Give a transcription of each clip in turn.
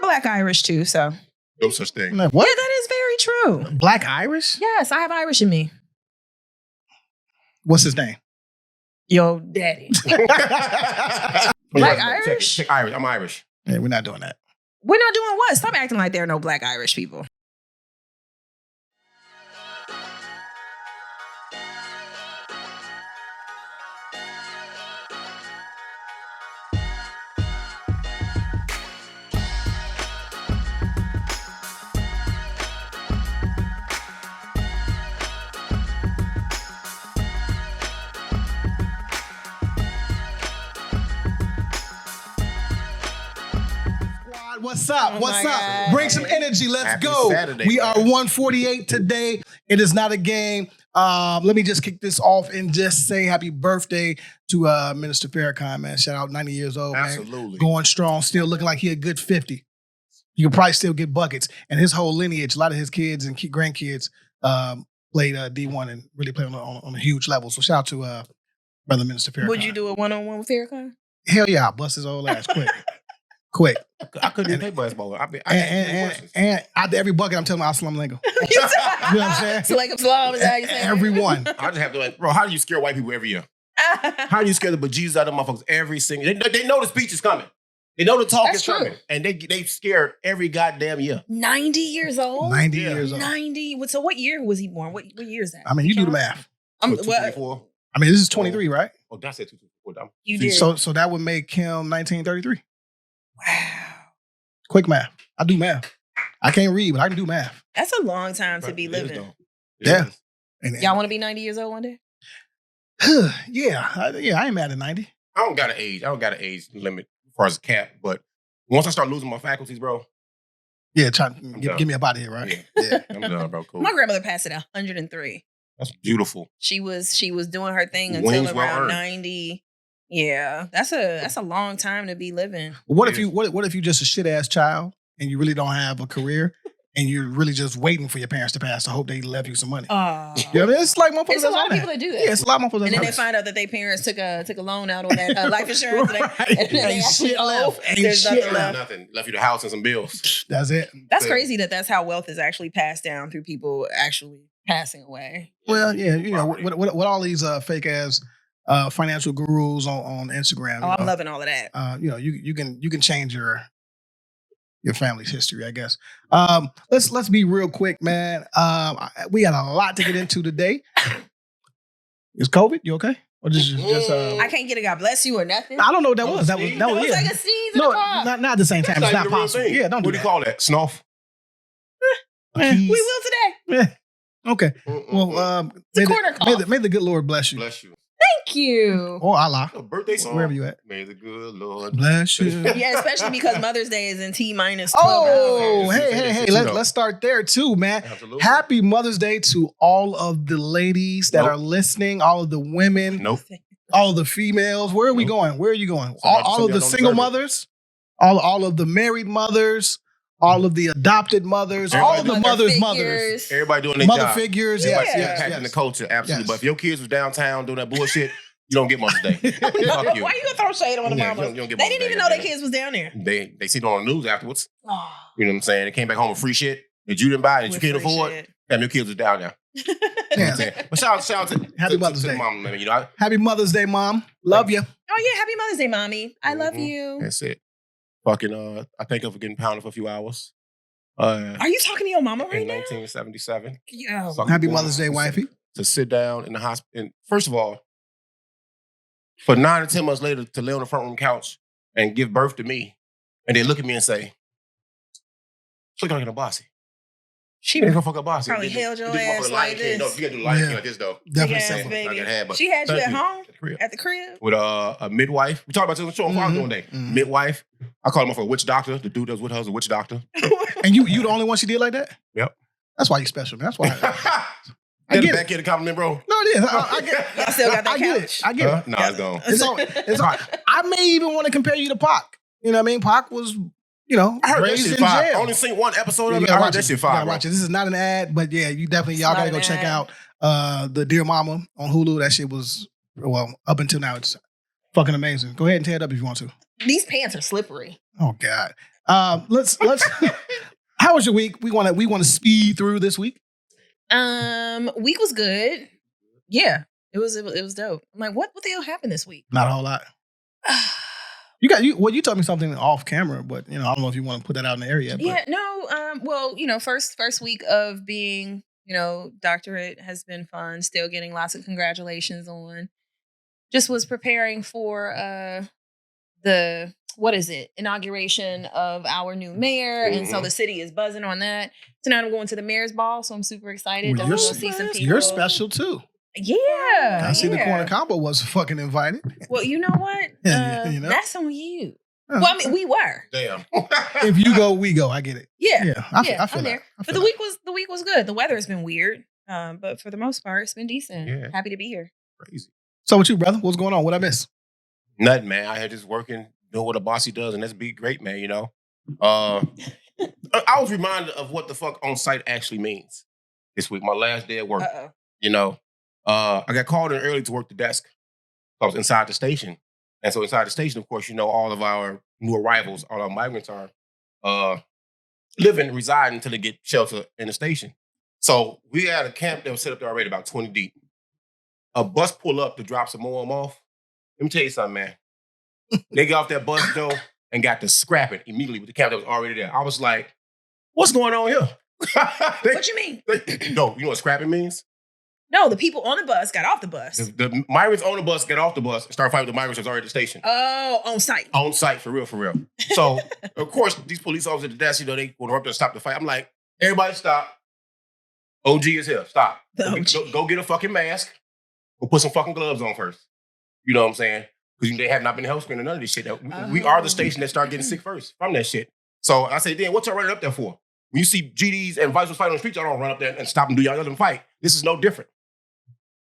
Black Irish too, so. No such thing. Like, what? Yeah, that is very true. Black Irish? Yes, I have Irish in me. What's his name? Yo, daddy. Black Irish? Check Irish. I'm Irish. Yeah, we're not doing that. We're not doing what? Stop acting like there are no Black Irish people. What's up? Oh What's my up? God. Bring some energy. Let's Happy go. Saturday, We man. are 148 today. It is not a game. Let me just kick this off and just say happy birthday to Minister Farrakhan, man. Shout out, 90 years old, man. Absolutely. Going strong, still looking like he a good 50. You can probably still get buckets. And his whole lineage, a lot of his kids and grandkids played D1 and really played on a huge level. So shout out to Brother Minister Farrakhan. Would you do a one-on-one with Farrakhan? Hell yeah, I'll bust his old ass quick. Quick. I couldn't even play basketball. And after every bucket, I'm telling him, Assalamu alaikum. You know what I'm saying? So like Islam is how you say it? Everyone. I just have to bro, how do you scare white people every year? How do you scare the bejesus out of motherfuckers every single they know the speech is coming. They know the talk That's is true. coming. And they scared every goddamn year. 90 years old? 90 Yeah. years old. 90. So what year was he born? What year is that? I mean, you do the math. Well, 224. I mean, this is 23, right? Oh, that's it. 224. you did. So that would make him 1933. Wow. Quick math. I do math. I can't read, but I can do math. That's a long time to be It is, living. though. It Yeah. is. And, Y'all want to be 90 years old one day? yeah, I ain't mad at 90. I don't got an age limit as far as a cap, but once I start losing my faculties, bro, Yeah, try done. get me up out of here, right? Yeah. I'm done, bro. Cool. My grandmother passed at 103. That's beautiful. She was doing her thing until Wings well around earned. 90. Yeah, that's a long time to be living. What if you just a shit ass child and you really don't have a career and you're really just waiting for your parents to pass to hope they left you some money? Oh, You know what I mean? It's like motherfuckers it's a that's lot on of people that do that. Yeah, it's a lot of motherfuckers. And then they that's find out that their parents took a loan out on that life insurance. Right. And they Ain't actually shit owe. left. Ain't There's shit nothing left. left. Nothing. Left you the house and some bills. That's it. That's Yeah. crazy that's how wealth is actually passed down through people actually passing away. Well, yeah, you know, what all these fake ass financial gurus on Instagram. Oh, I'm loving all of that. You know, you can change your family's history, I guess. Let's be real quick, man. We got a lot to get into today. Is COVID? You okay? Or just I can't get a God bless you or nothing. I don't know what that Oh, was. That was sneeze? that It was was yeah. like a sneeze in No, the car. not at the same time. That's It's not even a real possible. thing. Yeah, don't What do do you call that? Snuff? We will today. Yeah. Okay. Well, It's a corner cough. may the good Lord bless you. Bless you. Thank you. Or Allah. A birthday song. Wherever you at. May the good Lord Bless you. Yeah, especially because Mother's Day is in T-minus 12 Oh, hours. hey. Let's start there too, man. Absolutely. Happy Mother's Day to all of the ladies that Nope. are listening, all of the women, Nope. all of the females. Where are we Nope. going? Where are you going? Somebody- All of the somebody single don't deserve it. mothers, all of the married mothers, all of the adopted mothers, all of the Everybody- mothers. Everybody doing their Mother job. figures, Everybody yes. impacting the culture, absolutely. Yes. But if your kids was downtown doing that bullshit, you don't get Mother's Day. Fuck you. Why you gonna throw shade on the Yeah, mamas? you don't get They Mother's didn't even Day, know their yeah. kids was down there. They see it on the news afterwards. Oh, You know what I'm saying? They came back home with free shit that you didn't buy, that you with can't free afford. shit. Damn, your kids was down there. You know what I'm saying? But shout out to Happy Mother's to the Day. mama, man. You know, Happy Mother's Day, Mom. Love you. Oh yeah, happy Mother's Day, mommy. I love Mhm. you. that's it. Fucking, I thank her for getting pounded for a few hours. Are you talking to your mama right In now? 1977. Yo. Fucking Happy woman. Mother's Day, wifey. To sit down in the hospital. And first of all, for 9 or 10 months later, to lay on the front room couch and give birth to me, and then look at me and say, "Look like a bossy." She Ain't gonna fuck up bossy. probably Get held your the ass motherfucking like Lion King. this. No, you gotta do the Lion Yeah. King like this though. Definitely Big ass simple. baby. Like I had, but She had you thank at home? At the crib. At the crib? With a midwife. We talked about this on the show on Father's Day one day. Mhm. Midwife. I called him for a witch doctor. The dude that was with her was a witch doctor. And you the only one she did like that? Yep. That's why you special, man. That's why. I get get it. back here to compliment, bro. No, it is. I get Y'all still got that I get couch? it. I get it. Nah, it's gone. It's all, I may even want to compare you to Pac. You know what I mean? Pac was, I heard that raised shit in fire. jail. I only seen one episode Yeah, of you it. gotta I heard watch that it. shit You fire, gotta bro. watch it. This is not an ad, but yeah, you definitely It's y'all not gotta an go check ad. out the Dear Mama on Hulu. That shit was up until now it's fucking amazing. Go ahead and tear it up if you want to. These pants are slippery. Oh God. Let's. How was your week? We want to speed through this week. Week was good. Yeah, it was dope. I'm like, what the hell happened this week? Not a whole lot. You told me something off camera, but I don't know if you want to put that out in the area. But. Yeah, no. Well, first week of being, doctorate has been fun. Still getting lots of congratulations on. Just was preparing for the inauguration of our new mayor, and so the city is buzzing on that. So now I'm going to the mayor's ball, so I'm super excited. Well, Definitely see some people. You're special too. Yeah, I see the corner combo was fucking invited. Well, you know what? That's on you. Well, I mean, we were. Damn. If you go, we go. I get it. Yeah, I feel there. But the week was good. The weather has been weird, but for the most part, it's been decent. Yeah. Happy to be here. Crazy. So with you, brother, what's going on? What I miss? Nothing, man. I had just working, doing what a bossy does, and that's be great, man. I was reminded of what the fuck on site actually means this week. My last day at work. I got called in early to work the desk. I was inside the station. And so inside the station, of course, all of our new arrivals, all our migrants are reside until they get shelter in the station. So we had a camp that was set up there already, about 20 deep. A bus pull up to drop some more of them off. Let me tell you something, man. They got off that bus, though, and got to scrapping immediately with the camp that was already there. I was like, what's going on here? What you mean? No, you know what scrapping means? No, the people on the bus got off the bus. The migrants on the bus got off the bus and started fighting with the migrants that was already at the station. Oh, on site. On site, for real. So, of course, these police officers at the desk, they want to up there and stop the fight. I'm like, everybody stop. OG is here. Stop. Go get a fucking mask. Go put some fucking gloves on first. You know what I'm saying? Because they have not been health screened or none of this shit. We are the station that started getting sick first from that shit. So I say, Dan, what y'all running up there for? When you see GDs and Vice was fighting on the street, y'all don't run up there and stop and do y'all let them fight. This is no different.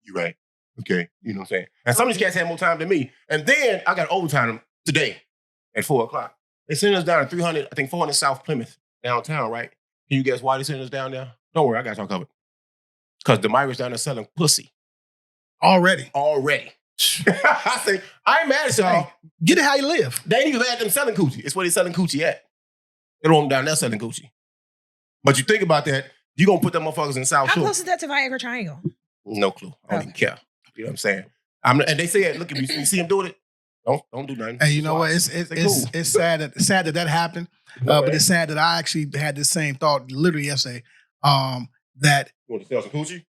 You right. Okay. You know what I'm saying? And some of these cats had more time than me. And then I got overtime today at 4:00. They sent us down to 400 South Plymouth downtown, right? Can you guess why they sent us down there? Don't worry, I got y'all covered. Because the migrants down there selling pussy. Already. I say, I ain't mad at y'all. Hey, get it how you live. They ain't even mad at them selling coochie. It's where they selling coochie at. They don't want them down there selling coochie. But you think about that, you gonna put them motherfuckers in South Shore. How close is that to Viagra Triangle? No clue. I don't even care. You know what I'm saying? And they say, look, if you see them doing it, don't do nothing. And you know what? It's sad that happened. But it's sad that I actually had the same thought literally yesterday. That you want to sell some coochie?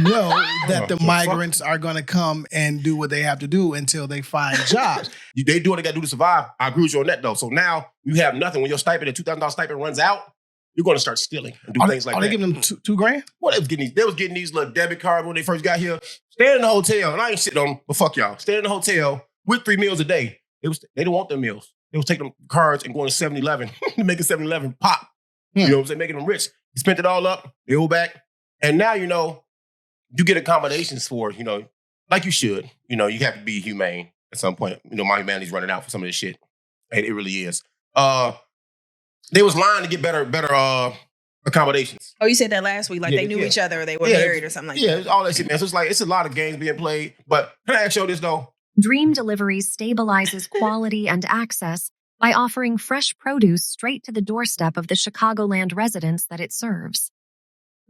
No, that the migrants are going to come and do what they have to do until they find jobs. They do what they got to do to survive. I agree with you on that, though. So now you have nothing. When your stipend, the $2,000 stipend runs out, you're going to start stealing and do things like that. Are they giving them $2,000? Well, they was getting these little debit cards when they first got here. Staying in the hotel, and I ain't shitting on them, but fuck y'all. Staying in the hotel with 3 meals a day. They didn't want them meals. They was taking them cards and going to 7-Eleven, making 7-Eleven pop. You know what I'm saying? Making them rich. They spent it all up. They owe back. And now, you get accommodations for it, like you should. You have to be humane at some point. My humanity's running out for some of this shit. And it really is. They was lying to get better accommodations. Oh, you said that last week, like they knew each other or they were married or something like that. Yeah, all that shit, man. So it's a lot of games being played. But can I ask you this, though? Dream Deliveries stabilizes quality and access by offering fresh produce straight to the doorstep of the Chicagoland residents that it serves.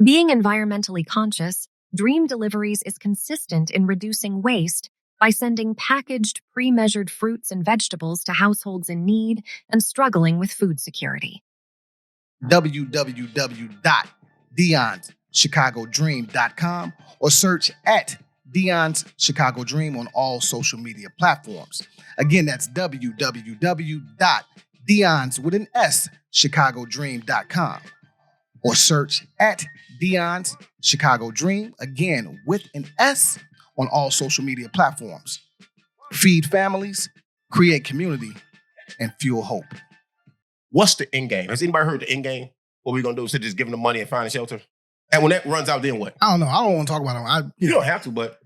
Being environmentally conscious, Dream Deliveries is consistent in reducing waste by sending packaged, pre-measured fruits and vegetables to households in need and struggling with food security. www.Dion'sChicagoDream.com or search at Dion's Chicago Dream on all social media platforms. Again, that's www.Dion'sChicagoDream.com or search at Dion's Chicago Dream, again, with an S on all social media platforms. Feed families, create community, and fuel hope. What's the end game? Has anybody heard the end game? What we going to do is just give them the money and find a shelter? And when that runs out, then what? I don't know. I don't want to talk about it. You don't have to, but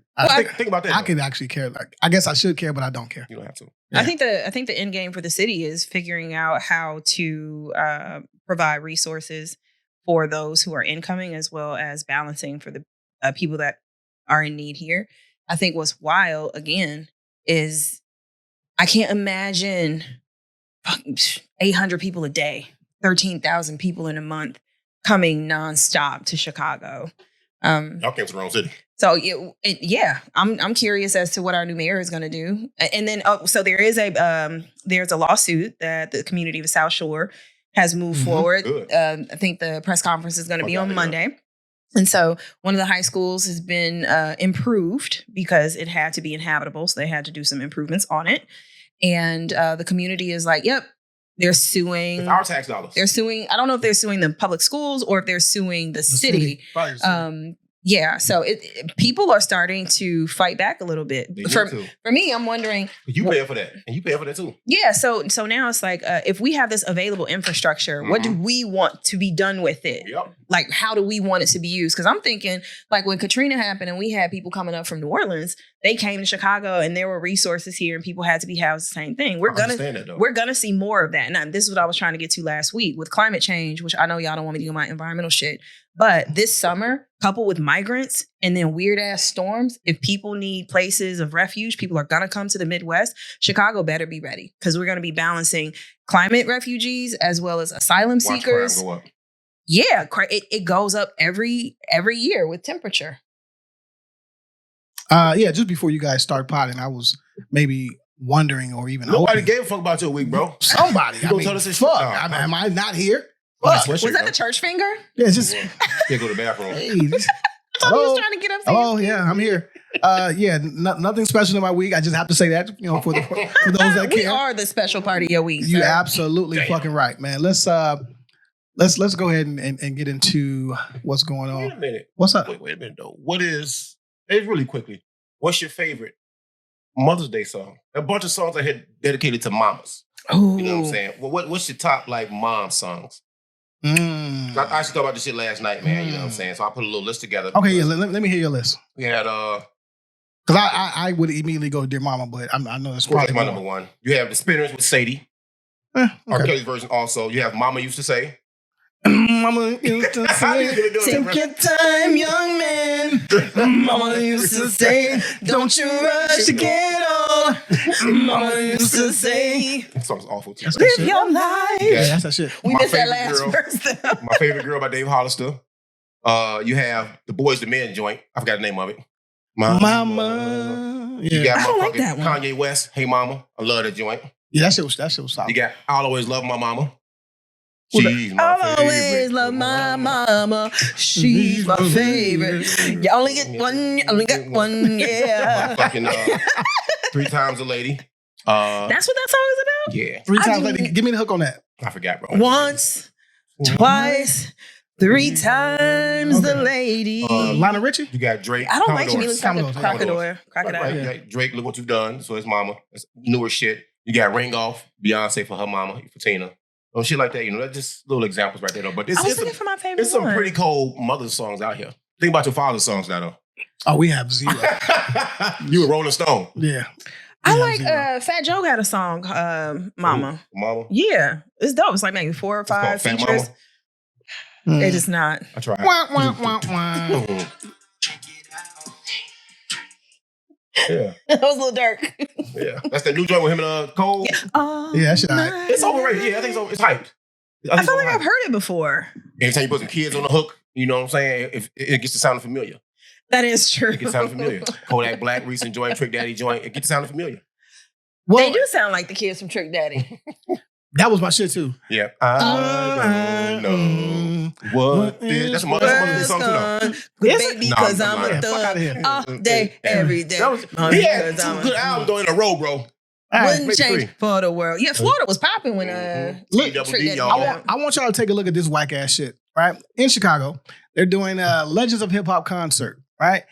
think about that. I could actually care. I guess I should care, but I don't care. You don't have to. Yeah. I think the end game for the city is figuring out how to provide resources for those who are incoming, as well as balancing for the people that are in need here. I think what's wild, again, is I can't imagine 800 people a day, 13,000 people in a month coming nonstop to Chicago. Y'all came to the wrong city. So yeah, I'm curious as to what our new mayor is going to do. And then so there's a lawsuit that the community of South Shore has moved forward. I think the press conference is going to be on Monday. And so one of the high schools has been improved because it had to be inhabitable. So they had to do some improvements on it. And the community is like, yep, they're suing. It's our tax dollars. They're suing. I don't know if they're suing the public schools or if they're suing the city. Yeah, so people are starting to fight back a little bit. For me, I'm wondering. You paying for that, and you paying for that too. Yeah, so now it's like, if we have this available infrastructure, what do we want to be done with it? Yep. Like, how do we want it to be used? Because I'm thinking, like, when Katrina happened and we had people coming up from New Orleans, they came to Chicago and there were resources here and people had to be housed. The same thing. We're gonna see more of that. And this is what I was trying to get to last week with climate change, which I know y'all don't want me to do my environmental shit. But this summer, coupled with migrants and then weird ass storms, if people need places of refuge, people are going to come to the Midwest. Chicago better be ready because we're going to be balancing climate refugees as well as asylum seekers. Crime go up. Yeah, it goes up every year with temperature. Yeah, just before you guys start potting, I was maybe wondering or even nobody gave a fuck about your week, bro. Somebody. You gonna tell us this fuck. shit? Am I not here? Was that the church finger? Yeah, it's just can't go to the bathroom. Hey, I thought he was trying to get up. Oh yeah, I'm here. Yeah, nothing special in my week. I just have to say that, for those that we care. are the special part of your week. You sir. absolutely fucking right, man. Let's go ahead and get into what's going on. Wait a minute. What's up? Wait a minute though. Really quickly, what's your favorite Mother's Day song? A bunch of songs I had dedicated to mamas. Ooh. You know what I'm saying? Well, what's your top like mom songs? I actually thought about this shit last night, man. You know what I'm saying? So I put a little list together. Okay, yeah. Let me hear your list. We had because I would immediately go to Dear Mama, but I know that's probably my number one. You have the Spinners with Sadie. Okay. R. Kelly's version also. You have Mama Used to Say. Mama used to say, take your time, young man. Mama used to say, don't you rush to get on. Mama used to say. That song's awful too. Live your life. Yeah, that's that shit. We missed that last verse though. My favorite girl by Dave Hollister. You have the Boys to Men joint. I forgot the name of it. Mama. Yeah. You got I don't like that one. Kanye West, Hey Mama. I love that joint. Yeah, that shit was solid. You got I'll Always Love My Mama. I'll always love my mama. She's my favorite. You only get one. You only got one. Yeah. Fucking 3 Times a Lady. That's what that song is about? Yeah. 3 times later. Give me the hook on that. I forgot, bro. Once, twice, 3 times the lady. Lionel Richie? You got Drake. I don't like Jimmy Commodores. Crocodile. Right. You got Drake, Look What You've Done. So it's Mama. It's newer shit. You got Ring Off, Beyonce for her mama, for Tina. Oh, shit like that, that's just little examples right there, though. But I was looking for my favorite It's some pretty cold mother songs out here. Think about your father's songs now, though. Oh, we have zero. You a Rolling Stone. Yeah. I like Fat Joe got a song, Mama. Mama? Yeah. It's dope. It's like maybe 4 or 5 Fat features. It is not. I tried. Wah, wah, wah, wah. Yeah. That was a little dark. Yeah. That's that new joint with him and Cole. Yeah, that shit alright. It's overrated. Yeah, I think so. It's hyped. I feel like I've heard it before. Anytime you put some kids on the hook, you know what I'm saying? If it gets to sound familiar. That is true. It gets to sound familiar. Kodak Black, recent joint, Trick Daddy joint. It gets to sound familiar. Well, they do sound like the kids from Trick Daddy. That was my shit too. Yeah. I don't know what is. That's a Mother's Day song too, though. Baby, because I'm a Fuck out of here. thug all day, every day. He had 2 good albums though in a row, bro. Wouldn't maybe change 3. for the world. Yeah, Florida was popping when Look, Trick Daddy y'all. came out. I want y'all to take a look at this whack ass shit, right? In Chicago, they're doing a Legends of Hip Hop concert, right?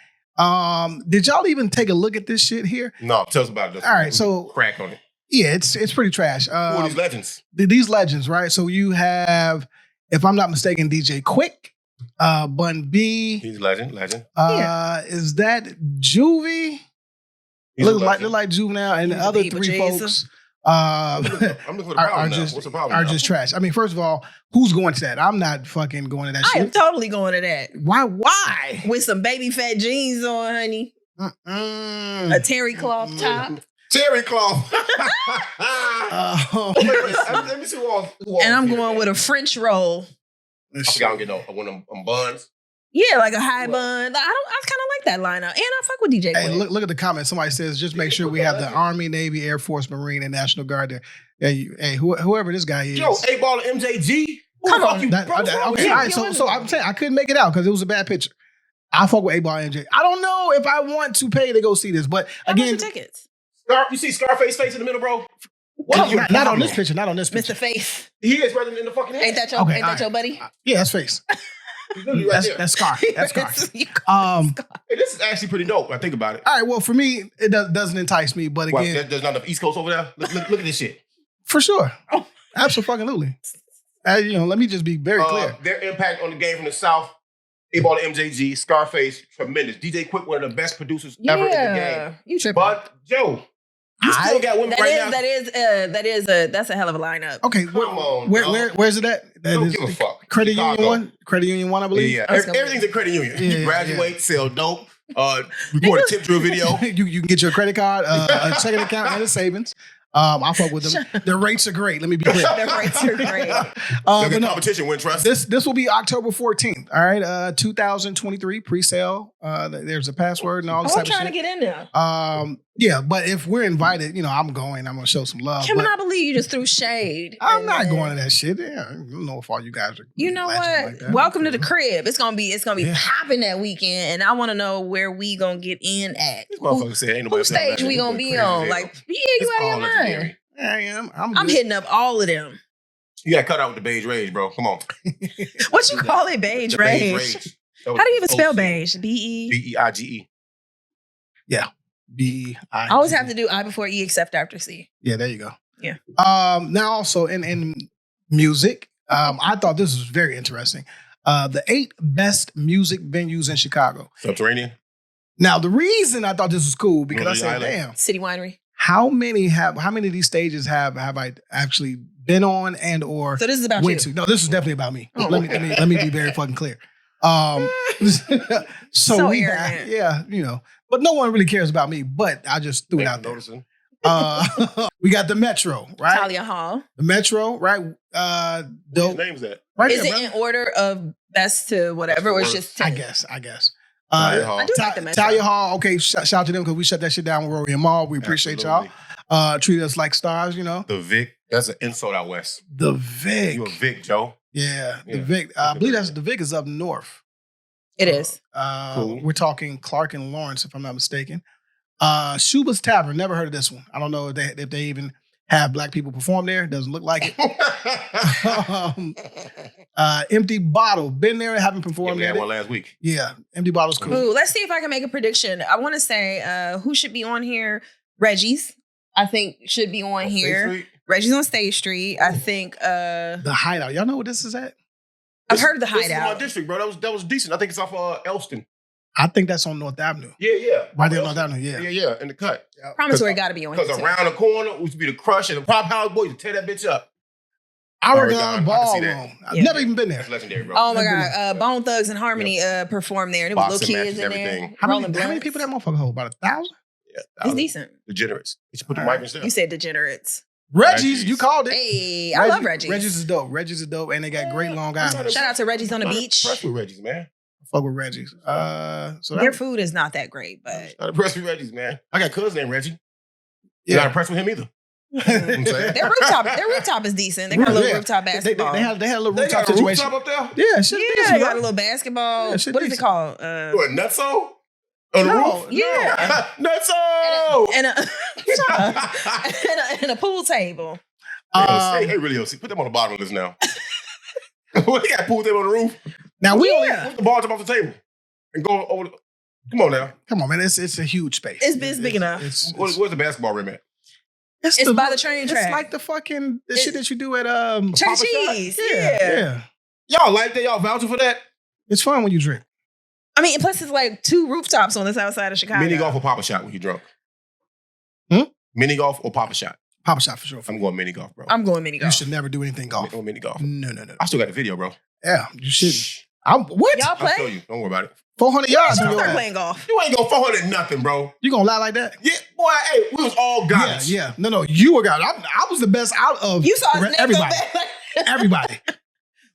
Did y'all even take a look at this shit here? No, tell us about it. All right, so crack on it. Yeah, it's pretty trash. Who are these legends? These legends, right? So you have, if I'm not mistaken, DJ Quick, Bun B. He's legend. Is that Juvie? Look like Juvenile, and the other 3 folks I'm looking for the problem now. What's the problem? Are just trash. I mean, first of all, who's going to that? I'm not fucking going to that shit. I am totally going to that. Why? With some baby fat jeans on, honey. A terry cloth top. Terry cloth. Uh, Let me see who else. And I'm going with a French roll. I forgot I'm getting one of them buns. Yeah, like a high bun. I kind of like that lineup, and I fuck with DJ. Hey, Quick. look at the comments. Somebody says, just make sure we have the Army, Navy, Air Force, Marine, and National Guard there. Hey, whoever this guy is. Yo, A-Ball and MJG. Come on. Okay, all right. So I'm saying I couldn't make it out because it was a bad picture. I fuck with A-Ball and MJ. I don't know if I want to pay to go see this, but again, tickets. You see Scarface face in the middle, bro? Not on this picture. Not on this picture. Mr. Faith. He is rather in the fucking head. Ain't that your buddy? Yeah, that's face. He's literally right there. That's Scar. That's Scar. Hey, this is actually pretty dope. I think about it. All right. Well, for me, it doesn't entice me, but again, There's not enough East Coast over there. Look at this shit. for sure, absolutely. Let me just be very clear. Their impact on the game from the South. A-Ball and MJG, Scarface, tremendous. DJ Quick, one of the best producers ever in the game. You tripping. But Joe, you still got women now. That's a hell of a lineup. Okay, Come on, where's it at? That don't is give a fuck. Credit Chicago. Union 1? Credit Union 1, I believe? Yeah. I was gonna Everything's a credit union. Yeah, You graduate, sell dope, record a tip drill video. you can get your credit card, a checking account, and a savings. I fuck with them. The rates are great. Let me be clear. The rates are great. The competition win trust. This will be October 14th. All right, 2023 pre-sale. There's a password and all this I'm type of trying shit. to get in there. Yeah, but if we're invited, I'm going. I'm gonna show some love. Cannot but believe you just threw shade. I'm not going to that shit. Yeah, I don't know if all you guys are. You know latching what? like that. Welcome to the crib. It's gonna be Yeah. popping that weekend, and I want to know where we gonna get in at. This motherfucker said ain't nobody Who stage we gonna be on? Like, yeah, you out of your mind. I am. I'm hitting up all of them. You got cut out with the beige rage, bro. Come on. What you call it, beige The rage? How How do you even spell beige? B-E? B-E-I-G-E. B-I. I always have to do I before E except after C. Yeah, there you go. Yeah. Now also in music, I thought this was very interesting. The 8 best music venues in Chicago. Subterranean. Now the reason I thought this was cool because I Rhode said, Island. damn, City Winery. how many of these stages have I actually been on and or So this is about went you. to? No, this is definitely about me. Oh, let me be very fucking clear. So we arrogant. but no one really cares about me. But I just threw it out there. Noticing. We got the Metro, right? Talia Hall. The Metro, right? What Dope. name's that? Right Is there, it bro. in order of best to whatever, or it's just 10? I guess. Talia Hall. I do like the Metro. Talia Hall. Okay, shout out to them because we shut that shit down with Rory and Mall. We appreciate Absolutely. y'all. Treat us like stars, The Vic. That's an insult out west. The Vic. You a Vic, Joe. Yeah, the Yeah. Vic. I believe the Vic is up north. It is. Cool. We're talking Clark and Lawrence, if I'm not mistaken. Shuba's Tavern. Never heard of this one. I don't know if they even have black people perform there. Doesn't look like it. Empty Bottle. Been there, haven't Yeah, performed we had there. one last week. Yeah, Empty Bottle's cool. Ooh, let's see if I can make a prediction. I want to say who should be on here? Reggie's. I think should be on here. State Street? Reggie's on State Street. I think The Hideout. Y'all know what this is at? I've heard of the This is my Hideout. district, bro. That was decent. I think it's off Elston. I think that's on North Avenue. Yeah. Right there on North Avenue, yeah. Yeah, in the cut. Promontory got to be on here. Because too. around the corner used to be the Crush and the Prop House boys to tear that bitch up. Oregon I can see Ballroom. that. I've Yeah. never even been there. That's legendary, bro. Oh my Never God, Bone Thugs and Harmony performed there. There was Boxing little kids matches, in there. everything. How rolling many blunts. people that motherfucker hold? About 1,000? Yeah, It's decent. Degenerates. You should put the All right. mic in You said degenerates. Reggie's, you called it. Hey, I love Reggie's. Reggie's is dope. Reggie's is dope, and they got great Long Island. Shout out to Reggie's on the Not beach. impressed with Reggie's, man. Fuck with Reggie's. So Their food is not that great, but Not impressed with Reggie's, man. I got a cousin named Reggie. Not yeah. impressed with him either. their rooftop is decent. They got a little Yeah. rooftop They basketball. had a little They rooftop got a situation. rooftop up Yeah, shit yeah, decent, they got bro. a little basketball. Yeah, shit What is it decent. called? there. What, Nutso? On the No, roof? Yeah. Nutso! and a pool table. Hey, really, OC, put them on the bottom of this now. What, they got a pool table on the roof? Now we only Yeah. Put the ball jump off the table and go over. Come on now. come on, man. It's a huge space. It's big enough. Where's the basketball rim at? It's by the train track. It's like the fucking shit that you do at Chuck Papa E. Shot? Cheese. yeah, Yeah. yeah. Y'all like that? Y'all vouching for that? It's fun when you drink. I mean, plus it's like 2 rooftops on the south side of Chicago. Mini golf or Papa Shot when you drunk? Hmm? Mini golf or Papa Shot? Papa Shot for sure. I'm going mini golf, bro. I'm going mini You golf. should never do anything golf. I'm going mini golf. No. I still got the video, bro. Yeah, you should. What? Y'all I'll show play? you. Don't worry about it. 400 yards. Start on your ass. playing golf. You ain't go 400 nothing, bro. You gonna lie like that? Yeah, boy. Hey, we was all guys. Yeah. No. You were God. I was the best out of You saw his name everybody. go back. Everybody.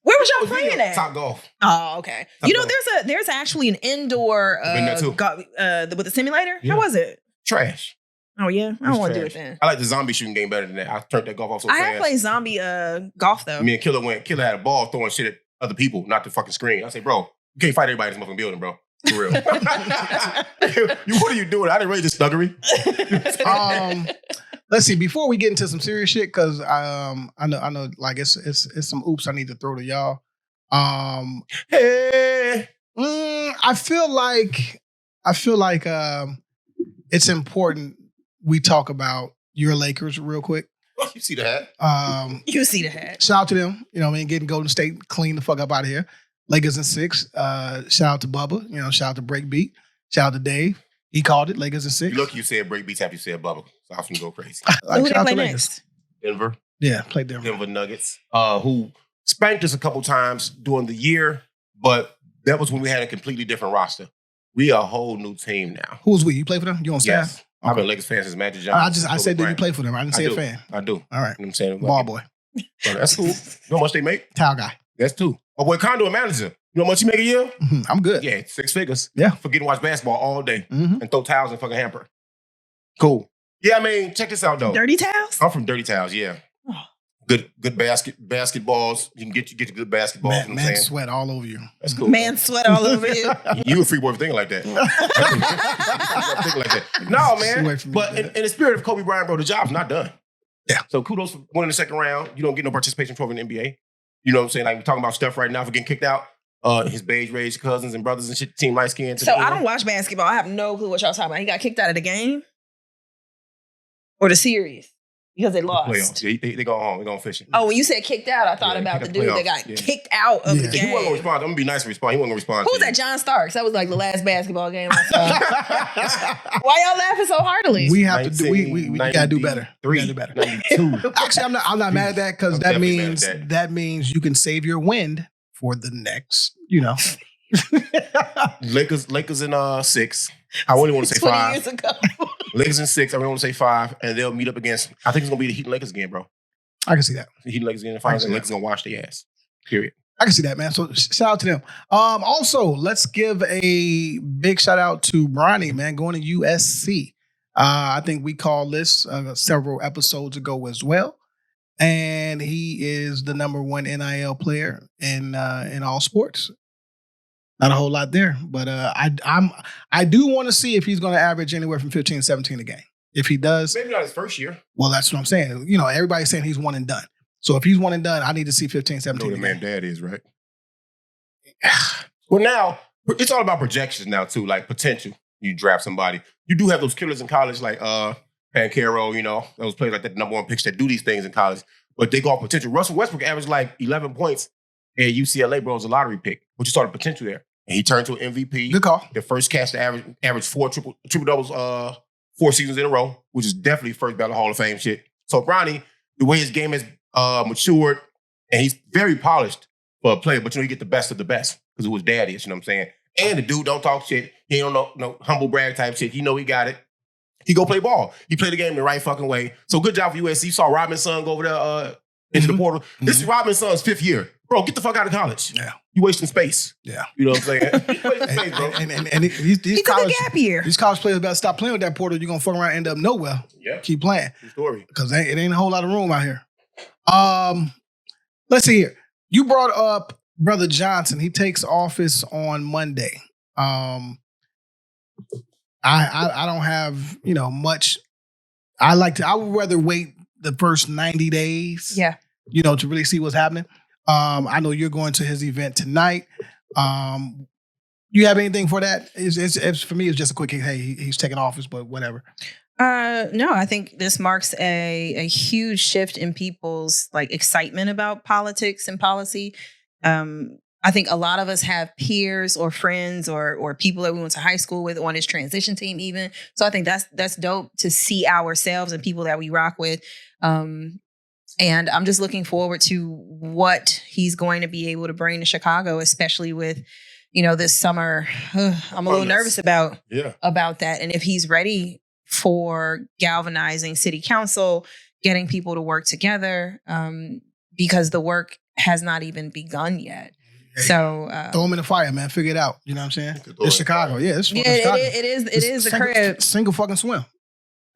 Where was y'all playing at? Top golf. Oh, okay. Top You know, golf. there's actually an indoor Been there too. with the simulator. Yeah. How was it? Trash. Oh yeah, I don't It's want to do trash. it then. I like the zombie shooting game better than that. I turned that golf off so I fast. have played zombie golf though. Me and Killer went. Killer had a ball throwing shit at other people, not the fucking screen. I say, bro, you can't fight everybody in this motherfucking building, bro. For real. What are you doing? I didn't raise this thuggery. Let's see. Before we get into some serious shit, because I know, like it's some oops I need to throw to y'all. Hey. I feel like it's important we talk about your Lakers real quick. You see the hat? You see the hat. Shout out to them. You know what I mean? Getting Golden State clean the fuck up out of here. Lakers in 6. Shout out to Bubba. You know, shout out to Breakbeat. Shout out to Dave. He called it Lakers in 6. You look, you said break beats after you said bubble. So I was gonna go crazy. Who they shout out play to Lakers. next? Denver. Yeah, played Denver. Denver Nuggets. Who spanked us a couple times during the year, but that was when we had a completely different roster. We are a whole new team now. Who was we? You play for them? You on staff? Yes. I've been Lakers fan since Magic Johnson. I said that you play for them. I didn't say a fan. I do. All right. You know what I'm saying? Ball boy. So that's cool. You know how much they make? Towel guy. That's 2. My boy Condo, a manager. You know how much he make a year? I'm good. Yeah, 6 figures. Yeah. For getting to watch basketball all day Mm-hmm. and throw towels in fucking hamper. Cool. Yeah, I mean, check this out though. Dirty towels. I'm from Dirty Towels, yeah. Oh. Good basketballs. You can get the good basketballs. You know what I'm Man saying? sweat all over you. That's cool. Man sweat all over you. You a free boy for thinking like that. Thinking like that. No, Stay away man. from me, But man. in the spirit of Kobe Bryant, bro, the job's not done. Yeah. So kudos for winning the second round. You don't get no participation trophy in the NBA. You know what I'm saying? Like we're talking about Steph right now for getting kicked out. His beige raised cousins and brothers and shit, team light skin. So I don't watch basketball. I have no clue what y'all talking about. He got kicked out of the game or the series because they lost. Playoffs. They go home. They go fishing. Oh, when you said kicked out, I thought Yeah, about the kicked dude out that got playoffs. Yeah. kicked out of the Yeah. He wasn't gonna game. respond. I'm gonna be nice to respond. He wasn't gonna respond. Who was to that? you. John Starks. That was like the last basketball game I saw. Why y'all laughing so heartily? We have to do. We gotta do better. We gotta do better. 92. Actually, I'm not mad at that because I'm that definitely mad means at that means you can save your wind for the next. You know. Lakers in 6. I only want to say 20 5. years ago. Lakers in 6. I only want to say 5, and they'll meet up against. I think it's gonna be the Heat and Lakers again, bro. I can see that. The Heat and Lakers again in the finals, and Lakers gonna wash their ass. Period. I can see that, man. So shout out to them. Also, let's give a big shout out to Bronny, man, going to USC. I think we called this several episodes ago as well. And he is the number 1 NIL player in all sports. Not a whole lot there, but I do want to see if he's going to average anywhere from 15 to 17 a game. If he does, Maybe not his first year. well, that's what I'm saying. You know, everybody's saying he's one and done. So if he's one and done, I need to see 15, You 17 know a the game. man dad is, right? Well, now it's all about projections now too, like potential. You draft somebody. You do have those killers in college, like Pancaro, you know, those players like that, number 1 picks that do these things in college, but they go off potential. Russell Westbrook averaged like 11 points at UCLA, bro. It was a lottery pick, but you saw the potential there. And he turned to an MVP. Good call. The first cast to average 4 triple doubles 4 seasons in a row, which is definitely first ballot Hall of Fame shit. So Bronny, the way his game has matured, and he's very polished for a player, but you know, you get the best of the best because who his dad is, you know what I'm saying? And the dude don't talk shit. He don't know no humble brag type shit. You know he got it. He go play ball. He played the game the right fucking way. So good job for USC. You saw Rodman's son go over there into the portal. This is Rodman's son's 5th year. Bro, get the fuck out of college. Yeah. You wasting space. Yeah. You know what I'm saying? You wasting space, bro. And these He took a college gap year. these college players better stop playing with that portal. You're gonna fuck around and end up nowhere. Yeah. Keep playing. True story. Because it ain't a whole lot of room out here. Let's see here. You brought up Brother Johnson. He takes office on Monday. I don't have, you know, much. I would rather wait the first 90 days. Yeah. You know, to really see what's happening. I know you're going to his event tonight. You have anything for that? It's for me, it's just a quick, hey, he's taking office, but whatever. No, I think this marks a huge shift in people's like excitement about politics and policy. I think a lot of us have peers or friends or people that we went to high school with on his transition team even. So I think that's dope to see ourselves and people that we rock with. And I'm just looking forward to what he's going to be able to bring to Chicago, especially with this summer. I'm a little nervous about that. And if he's ready for galvanizing city council, getting people to work together, because the work has not even begun yet. Hey, so throw them in the fire, man. Figure it out. You know what I'm saying? It's Chicago. Yeah, it's fucking Chicago. It is the crib. Single fucking swim.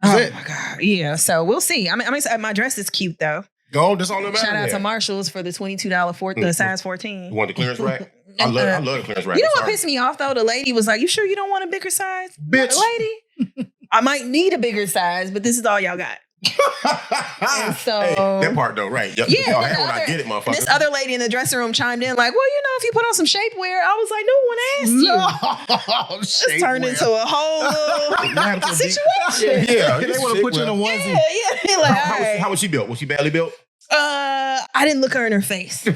My God. Yeah. So we'll see. I'm excited. My dress is cute though. Go, that's all that matters. Shout out to Marshalls for the $22 the size 14. You want the clearance rack? I love the clearance rack. You know what pissed me off though? The lady was like, "You sure you don't want a bigger size, bitch, lady? I might need a bigger size, but this is all y'all got." And so that part though, right? Y'all had when I get it, motherfucker. This other lady in the dressing room chimed in like, "Well, if you put on some shapewear," I was like, "No one asked you." It's turned into a whole little situation. Yeah, they want to put you in a onesie. Yeah. Like, how was she built? Was she badly built? I didn't look her in her face. Right?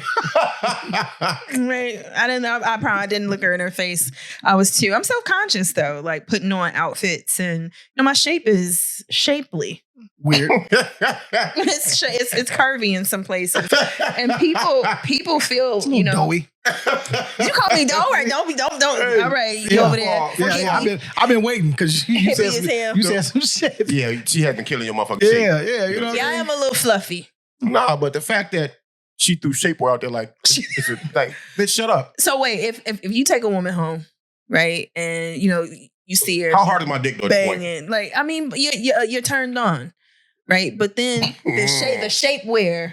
I probably didn't look her in her face. I'm self-conscious though, like putting on outfits, and my shape is shapely. Weird. It's curvy in some places, and people feel doughy. You call me doughy, right? Don't. Hey, all right, you over there. Yeah, I've been waiting because you said some shit. Yeah, she has been killing your motherfucking shape. I am a little fluffy. Nah, but the fact that she threw shapewear out there like, bitch, shut up. So wait, if you take a woman home, right, and you see her, how hard is my dick though? Banging, like you're turned on, right? But then the shapewear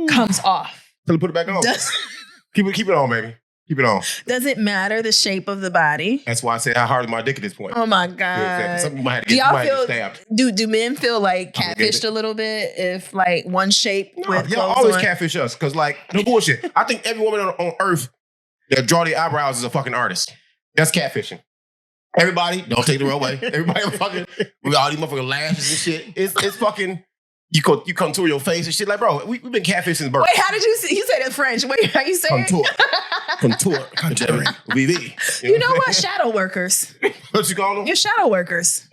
comes off. So put it back on. Keep it on, baby. Keep it on. Does it matter the shape of the body? That's why I said how hard is my dick at this point. Oh my God. Some people might have to get stabbed. Do men feel like catfished a little bit if like one shape with y'all always catfish us because like no bullshit. I think every woman on earth that draw their eyebrows is a fucking artist. That's catfishing. Everybody, don't take the wrong way. Everybody fucking with all these motherfucking lashes and shit. It's fucking. You contour your face and shit. Like, bro, we've been catfishing birth. Wait, how did you say? You said it in French. Wait, how you say contour. it? Contour. VV. You know what? Shadow workers. What you call them? You're shadow workers.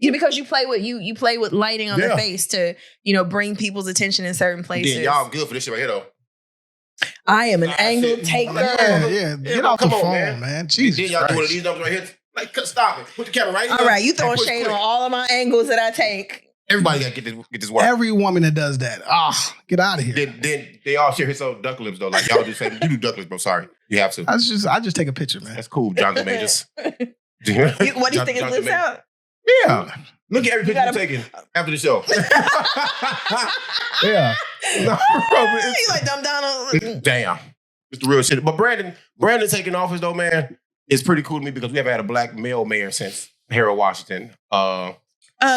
Because you play with lighting on the face to, bring people's attention in certain places. Yeah, y'all good for this shit right here, though. I am an angle taker. Yeah. Get off the phone, man. Jesus. Then y'all do one of these numbers right here. Like, stop it. Put the camera right here. All right, you throwing shade on all of my angles that I take. Everybody got to get this work. Every woman that does that, get out of here. Then they all share his own duck lips though. Like y'all just say, you do duck lips, bro. Sorry, you have to. I just take a picture, man. That's cool, Jonathan Majors. What do you think his lips out? Yeah. Look at every picture you're taking after the show. Yeah. No, bro, he's like dumb down. Damn, it's the real shit. But Brandon taking office though, man, is pretty cool to me because we haven't had a black male mayor since Harold Washington.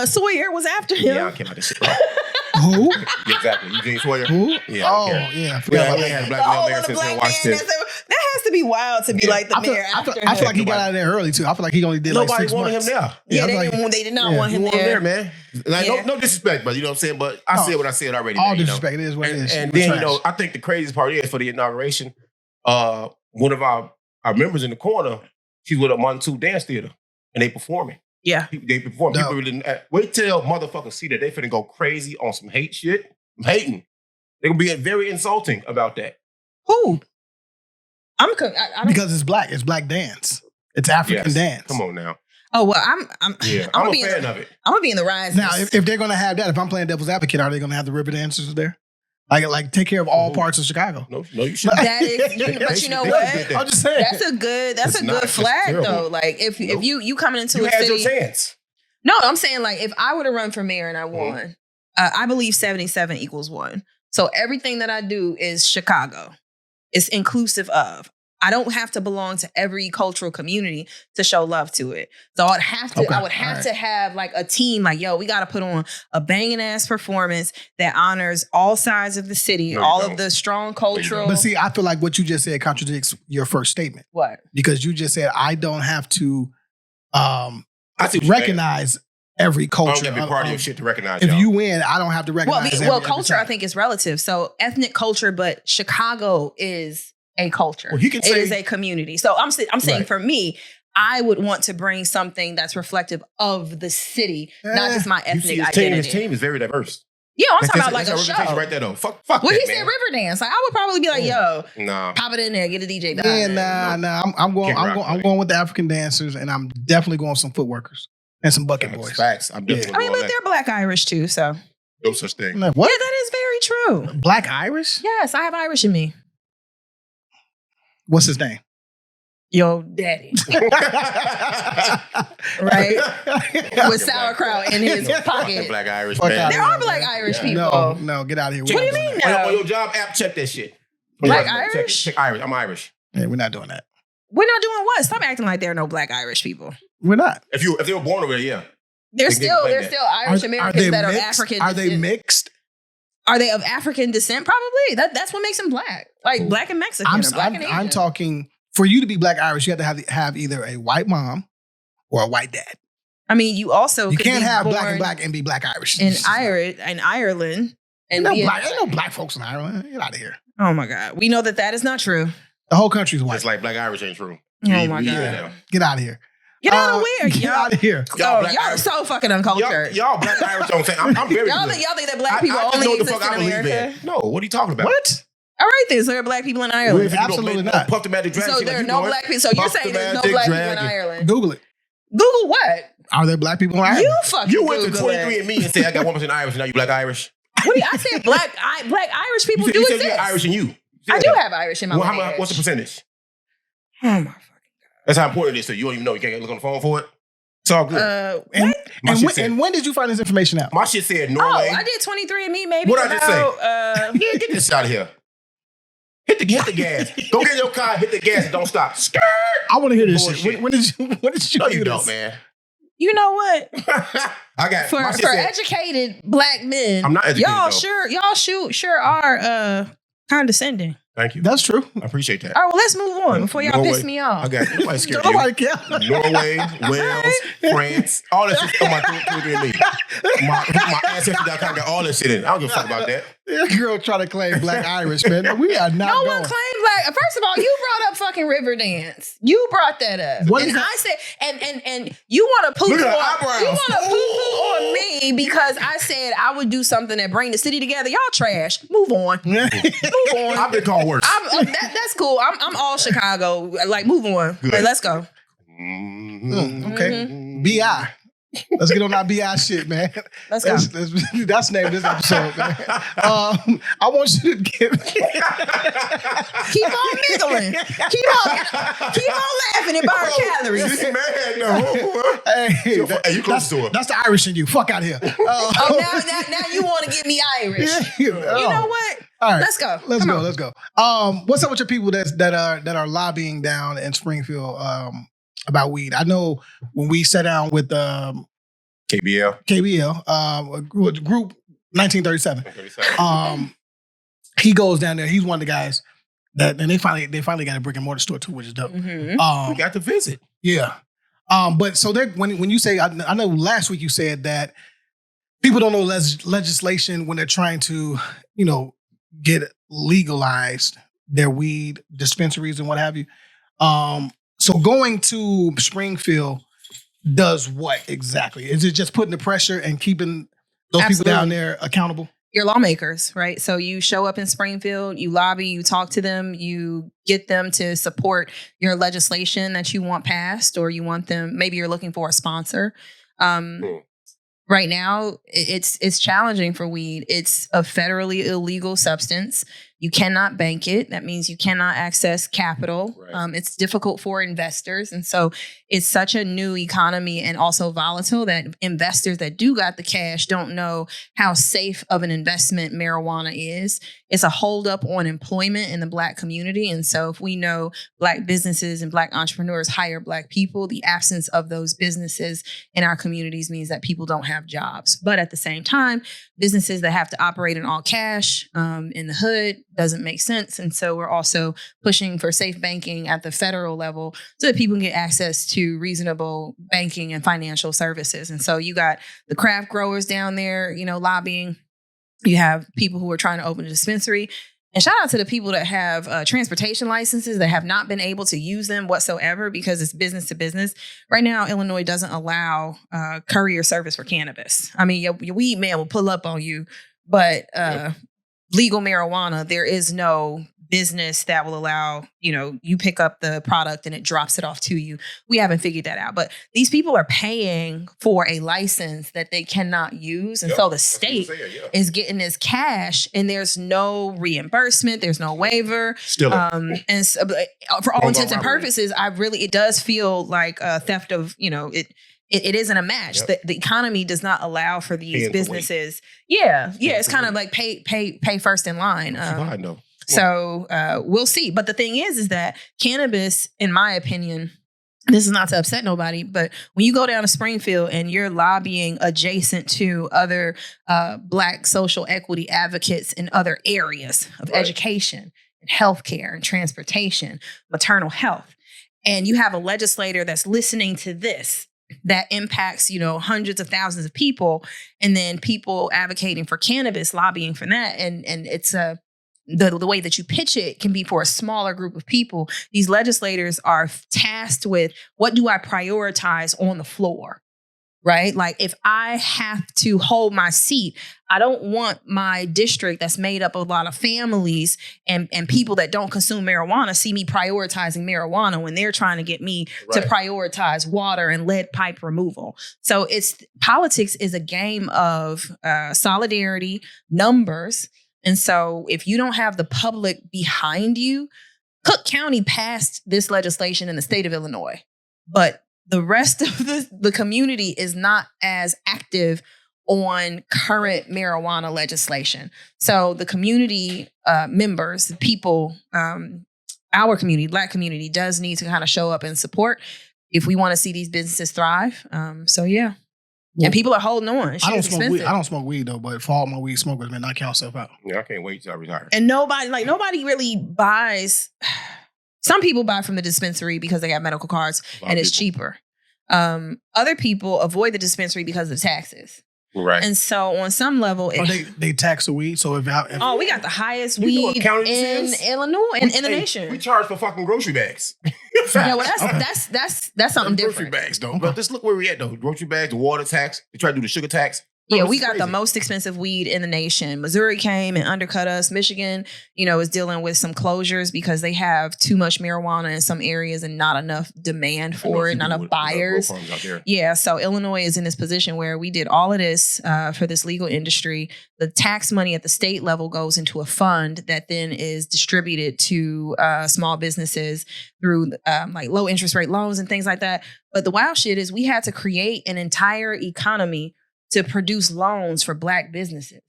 Sawyer was after him. Yeah, I came out this shit. Who? Exactly. Eugene Sawyer. Who? Yeah. Yeah. I forgot about that. Had a black male mayor since Harold Washington. That has to be wild to be like the mayor after him. I feel like he got out of there early too. I feel like he only did like 6 months. Nobody wanted him there. Yeah, they did not want him there, man. Like, no disrespect, but you know what I'm saying. But I said what I said already. All disrespect. It is what it is. And then I think the craziest part is for the inauguration. One of our members in the corner, she's with a Montu dance theater, and they performing. Yeah. They perform. People really wait till motherfuckers see that they finna go crazy on some hate shit. I'm hating. They're gonna be very insulting about that. Who? Because it's black. It's black dance. It's African dance. Come on now. Oh well, I'm a fan of it. I'm gonna be in the rise. Now, if they're gonna have that, if I'm playing devil's advocate, are they gonna have the river dancers there? Like take care of all parts of Chicago. No, you shouldn't. That is, but you know what? I'm just saying. That's a good flag though. Like if you coming into a city, you had your chance. No, I'm saying like if I were to run for mayor and I won, I believe 77 equals 1. So everything that I do is Chicago. It's inclusive of. I don't have to belong to every cultural community to show love to it. So I would have to have like a team like, yo, we got to put on a banging ass performance that honors all sides of the city, of the strong cultural. But see, I feel like what you just said contradicts your first statement. What? Because you just said, I don't have to recognize every culture. I don't have to be part of your shit to recognize If you win, I don't have to recognize Well, culture I think is relative. So ethnic culture, but Chicago is a culture. Well, it is a community. So I'm saying for me, I would want to bring something that's reflective of the city, not just my ethnic identity. His team is very diverse. Yeah, I'm That's- talking about that's like a our show. reputation right there, though. Fuck Well, that, he man. said Riverdance. Like I would probably be like, yo, Nah. pop it in there, get a DJ. Yeah, nah. I'm going with the African dancers, and I'm definitely going with some footworkers and some bucket boys. Facts. I'm definitely I mean, going but they're Black Irish too, so. no such thing. What? Yeah, that is very true. Black Irish? Yes, I have Irish in me. What's his name? Yo, daddy. Right? With sauerkraut in his pocket. Black Irish, Fuck man. out There are Black Irish people. No, get out of here. What do you mean On no? your job app, check that shit. Black Check it. Irish? Check Irish. I'm Irish. Yeah, we're not doing that. We're not doing what? Stop acting like there are no Black Irish people. We're not. If they were born over there, yeah. There's They can claim still that. Irish Americans that are mixed? African. Are they descent. mixed? Are they of African descent? Probably. That's what makes them Black. Like Black and Mexican. or Black and Asian. I'm talking, for you to be Black Irish, you have to have either a white mom or a white dad. I mean, you also You could can't be have born black and be Black Irish. in Ireland. And Ain't be no black folks in Ireland. Get out of here. Oh my God. We know that is not true. The whole country's white. It's like Black Irish ain't true. Oh my We God. now. Get out of here. Get out of where? Get Y'all, out of here. Y'all Black y'all are Irish- so fucking uncultured. Y'all Black Irish don't say. I'm very Y'all good. think that Black people I only know the exist fuck in I believe America? in. No, what are you talking about? What? All right, then. So there are Black people in Ireland. If you don't Absolutely make not. Puff the Magic Dragon. So shit there like are you no doing. Black people. So you're Puff the saying there's no Magic Black people in Dragon. Ireland? Google it. Google what? Are there Black people in Ireland? You fucking You went to Google 23andMe and said I got 1% Irish, and now you Black Irish. What do you, I said Black Irish people You do said exist. you're Irish and you. I do have Irish in my lineage. What's the percentage? Oh my fucking That's how important it is to you. You don't even know. You can't look on the phone for it. It's all good. And, My and, shit when, said- and when did you find this information out? My shit said Oh, Norway. I did 23andMe maybe. What'd I just say? about, Yeah, get this out of here. Hit the gas. Go get in your car, hit the gas, and don't stop. Skirt. I want to hear this Bullshit. shit. When did you No, do you this? don't, man. You know what? I got For my shit for said, educated Black men, I'm not educated, y'all sure are condescending. Thank you. That's true. I appreciate that. All right, well, let's move on before y'all Norway. piss me off. I got nobody scared Don't of nobody care. you. Norway, Wales, France, all that shit on my 23andMe. My ancestry.com got all that shit in it. I don't give a fuck about that. That girl trying to claim Black Irish, man. We are not No going. one claimed Black. First of all, you brought up fucking Riverdance. You brought that up, What and is that? I said, and you want to poo Look at her on eyebrows. you want to poo on me because I said I would do something that bring the city together. Y'all trash. Move on. Move on. I've been called worse. That's cool. I'm all Chicago. Like, move on. Good. Like, let's go. Okay. B.I. Let's get on that B.I. shit, man. Let's go. That's the name of this episode, man. I want you to get... Keep on niggling. Keep on laughing and burn calories. She's mad now. Hey, You close to her. that's the Irish in you. Fuck out of here. Oh, now you want to get me Irish. You know what? All right. Let's go. Let's Come go. on. Let's go. What's up with your people that are lobbying down in Springfield about weed? I know when we sat down with KBL. KBL, group 1937. He goes down there. He's one of the guys that, and they finally got a brick and mortar store too, which is dope. Mhm. We got to visit. Yeah. But so when you say, I know last week you said that people don't know legislation when they're trying to, get legalized their weed dispensaries and what have you. So going to Springfield does what exactly? Is it just putting the pressure and keeping those people down there accountable? You're lawmakers, right? So you show up in Springfield, you lobby, you talk to them, you get them to support your legislation that you want passed, or you want them, maybe you're looking for a sponsor. Right now, it's challenging for weed. It's a federally illegal substance. You cannot bank it. That means you cannot access capital. Right. It's difficult for investors. And so it's such a new economy and also volatile that investors that do got the cash don't know how safe of an investment marijuana is. It's a holdup on employment in the Black community. And so if we know Black businesses and Black entrepreneurs hire Black people, the absence of those businesses in our communities means that people don't have jobs. But at the same time, businesses that have to operate in all cash in the hood doesn't make sense. And so we're also pushing for safe banking at the federal level so that people can get access to reasonable banking and financial services. And so you got the craft growers down there, lobbying. You have people who are trying to open a dispensary. And shout out to the people that have transportation licenses that have not been able to use them whatsoever because it's business to business. Right now, Illinois doesn't allow courier service for cannabis. I mean, your weed man will pull up on you But legal marijuana, there is no business that will allow, you pick up the product and it drops it off to you. We haven't figured that out. But these people are paying for a license that they cannot use. And so the state is getting this cash and there's no reimbursement. There's no waiver. Still. And so, for all intents and purposes, it does feel like a theft of, it isn't a match. The economy does not allow for these businesses. It's kind of like pay first in line. So we'll see. But the thing is that cannabis, in my opinion, this is not to upset nobody, but when you go down to Springfield and you're lobbying adjacent to other Black social equity advocates in other areas of education and healthcare and transportation, maternal health, and you have a legislator that's listening to this, that impacts, hundreds of thousands of people, and then people advocating for cannabis, lobbying for that. And it's the way that you pitch it can be for a smaller group of people. These legislators are tasked with, what do I prioritize on the floor? Right? Like, if I have to hold my seat, I don't want my district that's made up of a lot of families and people that don't consume marijuana see me prioritizing marijuana when they're trying to get me to prioritize water and lead pipe removal. So politics is a game of solidarity, numbers. And so if you don't have the public behind you, Cook County passed this legislation in the state of Illinois, but the rest of the community is not as active on current marijuana legislation. So the community members, people, our community, Black community, does need to kind of show up and support if we want to see these businesses thrive. Well, and people are holding on. I don't smoke weed. I don't smoke weed though, but for all my weed smokers, man, I count myself out. Yeah, I can't wait till I retire. And nobody really buys. Some people buy from the dispensary because they have medical cards and it's cheaper. Other people avoid the dispensary because of the taxes. Right. And so on some level, they tax the weed. So if we got the highest weed in Illinois in the nation. We charge for fucking grocery bags. Yeah, well, that's something different. Grocery bags, though. But just look where we at, though. Grocery bags, the water tax. They try to do the sugar tax. Yeah, we got the most expensive weed in the nation. Missouri came and undercut us. Michigan, is dealing with some closures because they have too much marijuana in some areas and not enough demand for it, not enough buyers. Yeah, so Illinois is in this position where we did all of this for this legal industry. The tax money at the state level goes into a fund that then is distributed to small businesses through like low interest rate loans and things like that. But the wild shit is we had to create an entire economy to produce loans for Black businesses.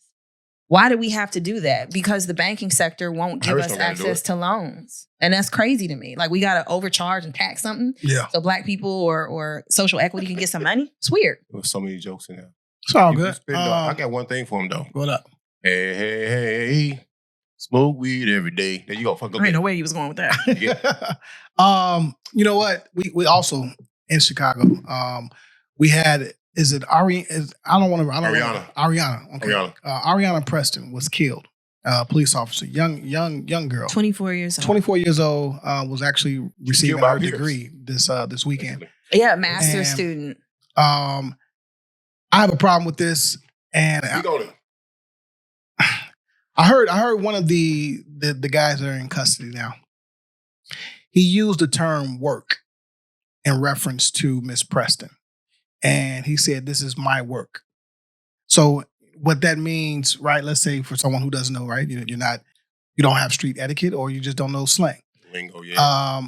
Why do we have to do that? Because the banking sector won't give us access to loans. And that's crazy to me. Like, we got to overcharge and tax something so Black people or social equity can get some money. It's weird. There was so many jokes in there. It's all good. I got one thing for him, though. What up? Hey. Smoke weed every day. There you go. Fuck. I didn't know where he was going with that. You know what? We also, in Chicago, we had... Is it Areanah? Areanah. Okay. Areanah Preston was killed. Police officer, young girl. 24 years old. 24 years old, was actually receiving her degree this weekend. Yeah, master's student. I have a problem with this, and I heard one of the guys that are in custody now. He used the term work in reference to Miss Preston. And he said, "This is my work." So what that means, right? Let's say for someone who doesn't know, right? You don't have street etiquette, or you just don't know slang. Lingo, yeah.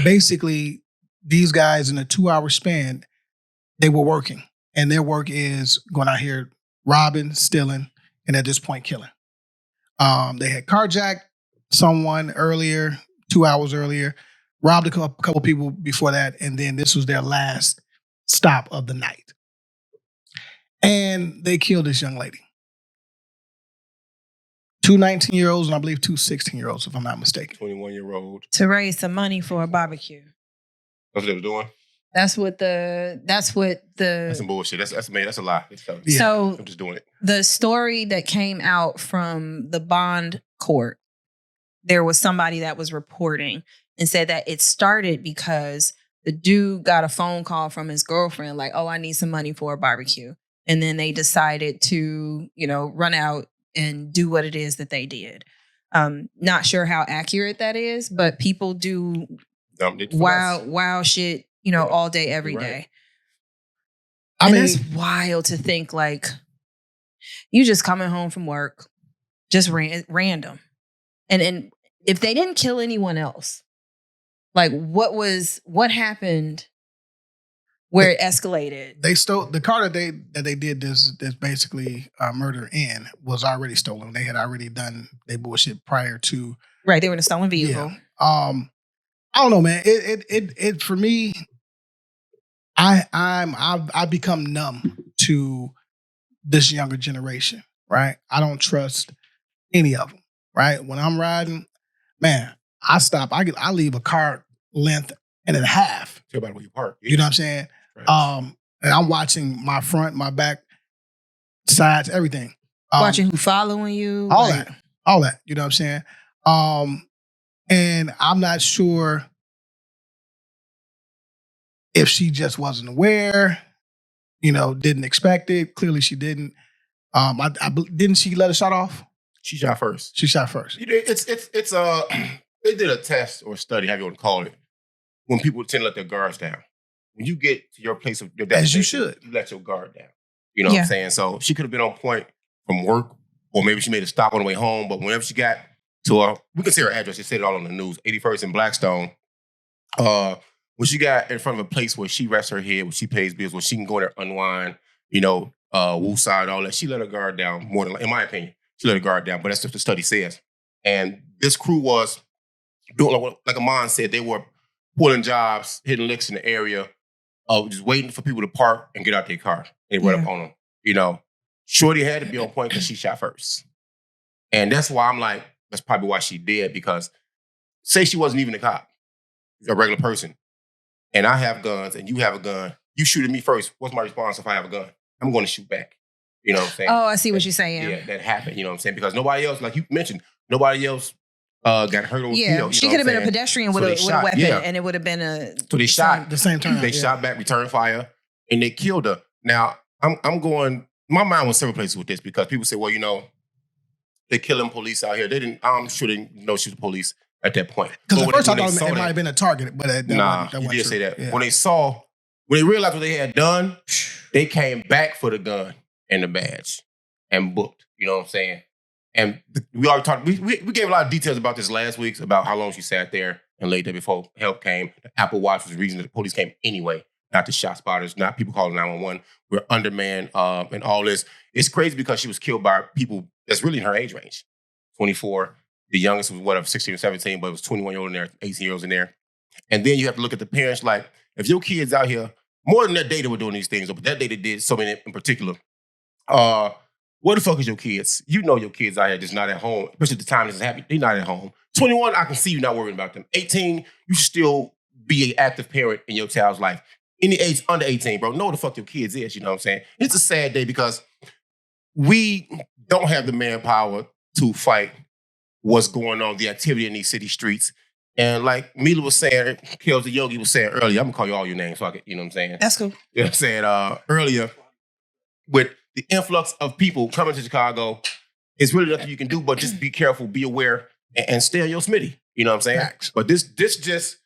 Basically, these guys in a 2-hour span, they were working, and their work is going out here robbing, stealing, and at this point, killing. They had carjacked someone earlier, 2 hours earlier, robbed a couple people before that, and then this was their last stop of the night. And they killed this young lady. 2 19-year-olds and I believe 2 16-year-olds, if I'm not mistaken. 21-year-old. To raise some money for a barbecue. That's what they were doing? That's some bullshit. That's a lie. Yeah. So I'm just doing it. The story that came out from the bond court, there was somebody that was reporting and said that it started because the dude got a phone call from his girlfriend, like, "Oh, I need some money for a barbecue." And then they decided to, run out and do what it is that they did. Not sure how accurate that is, but people do wild shit, all day, every day. I mean, that's wild to think, like, you just coming home from work, just random. And if they didn't kill anyone else, like, what happened where it escalated? They stole the car that they did this basically murder in was already stolen. They had already done their bullshit prior to. Right, they were in a stolen vehicle. Yeah. I don't know, man. It for me, I've become numb to this younger generation. Right, I don't trust any of them. Right, when I'm riding, man, I stop. I leave a car length and a half. Tell about where you park. You know what I'm saying? Right. And I'm watching my front, my back, sides, everything. Watching who following you, all that. You know what I'm saying? And I'm not sure if she just wasn't aware, didn't expect it. Clearly, she didn't. Didn't she let a shot off? She shot first. It's they did a test or study, however you want to call it, when people tend to let their guards down. When you get to your place of your destination, as you should, you let your guard down. You know what I'm saying? So she could have been on point from work, or maybe she made a stop on the way home. But whenever she got to we can see her address. They said it all on the news. 81st and Blackstone. When she got in front of a place where she rests her head, where she pays bills, where she can go there, unwind, wooside, all that. She let her guard down more than, in my opinion, she let her guard down. But that's what the study says. And this crew was doing, like Amon said, they were pulling jobs, hitting licks in the area, just waiting for people to park and get out their car. And run up on them. Shorty had to be on point because she shot first. And that's why I'm like, that's probably why she did, because say she wasn't even a cop, a regular person, and I have guns and you have a gun, you shoot at me first. What's my response if I have a gun? I'm going to shoot back. You know what I'm saying? Oh, I see what you're saying. Yeah, that happened. You know what I'm saying? Because nobody else, like you mentioned, nobody else got hurt or killed. She could have been a pedestrian with a weapon, and it would have been a. So they shot the same time. They shot back, returned fire, and they killed her. Now I'm going. My mind was several places with this because people say, well, they killing police out here. They didn't. I'm sure they didn't know she was the police at that point. Because at first I thought it might have been a target, but that you did say that. Yeah. When they realized what they had done, they came back for the gun and the badge and booked. You know what I'm saying? And we already talked. We gave a lot of details about this last week about how long she sat there and laid there before help came. The Apple Watch was the reason that the police came anyway, not the shot spotters, not people calling 911. We're undermanned and all this. It's crazy because she was killed by people that's really in her age range. 24. The youngest was 16 or 17, but it was 21-year-old in there, 18-year-olds in there. And then you have to look at the parents like, if your kids out here, more than that day they were doing these things, but that day they did so many in particular. Where the fuck is your kids? You know your kids out here just not at home, especially at the time this is happening. They're not at home. 21, I can see you not worrying about them. 18, you should still be an active parent in your child's life. Any age under 18, bro, know what the fuck your kids is, you know what I'm saying? It's a sad day because we don't have the manpower to fight what's going on, the activity in these city streets. And like Mila was saying, Kels the Yogi was saying earlier, I'm going to call you all your names so I can, you know what I'm saying? That's cool. You know what I'm saying? Earlier, with the influx of people coming to Chicago, it's really nothing you can do but just be careful, be aware, and stay on your Smitty. You know what I'm saying? Facts. But this just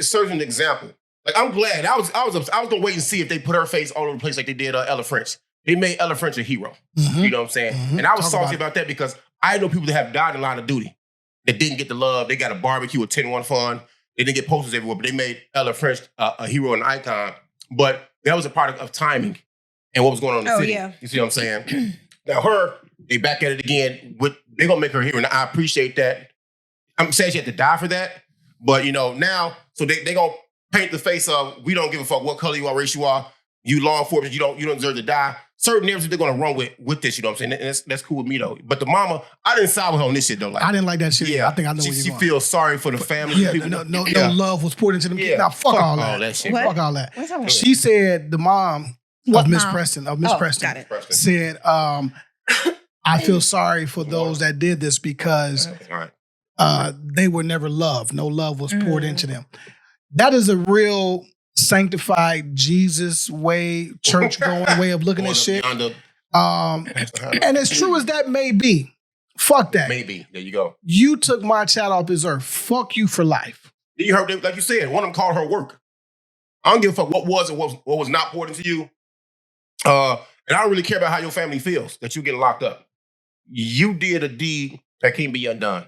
serves an example. Like, I'm glad. I was gonna wait and see if they put her face all over the place like they did Ella French. They made Ella French a hero. Mm-hmm. You know what I'm saying? Mm-hmm. And I was salty about that because I know people that have died in line of duty that didn't get the love. They got a barbecue, a 10-1 fund. They didn't get posters everywhere, but they made Ella French a hero and an icon. But that was a product of timing and what was going on in the city. Yeah. You see what I'm saying? Now they back at it again. They're gonna make her a hero, and I appreciate that. I'm saying she had to die for that, but now, so they gonna paint the face of, we don't give a fuck what color you are, race you are, you law enforcement, you don't deserve to die. Certain narratives they're gonna run with this, you know what I'm saying? And that's cool with me though. But the mama, I didn't side with her on this shit though. Like, I didn't like that shit. Yeah, I think I know where you're she going. feels sorry for the family. Yeah, people. No love was poured into them. Yeah, now fuck all that shit. Fuck all that. She said the mom of Miss Preston, Preston, said, I feel sorry for those that did this because they were never loved. No love was poured into them. That is a real sanctified Jesus way, church going way of looking at shit. And as true as that may be, fuck that. Maybe. There you go. You took my child off this earth. Fuck you for life. You heard them, like you said, one of them called her work. I don't give a fuck what was and what was not important to you. And I don't really care about how your family feels that you getting locked up. You did a deed that can't be undone.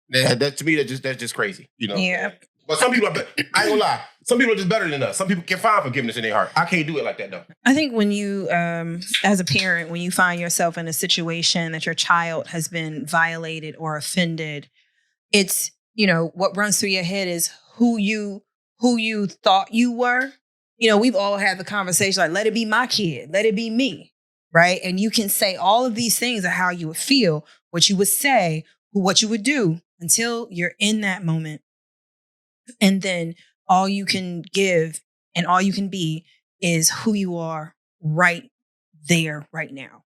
That to me, that's just crazy. You know? Yeah. But some people are I ain't gonna lie. Some people are just better than us. Some people can find forgiveness in their heart. I can't do it like that though. I think when you, as a parent, when you find yourself in a situation that your child has been violated or offended, it's, what runs through your head is who you thought you were. We've all had the conversation like, let it be my kid, let it be me, right? And you can say all of these things of how you would feel, what you would say, what you would do until you're in that moment. And then all you can give and all you can be is who you are right there, right now.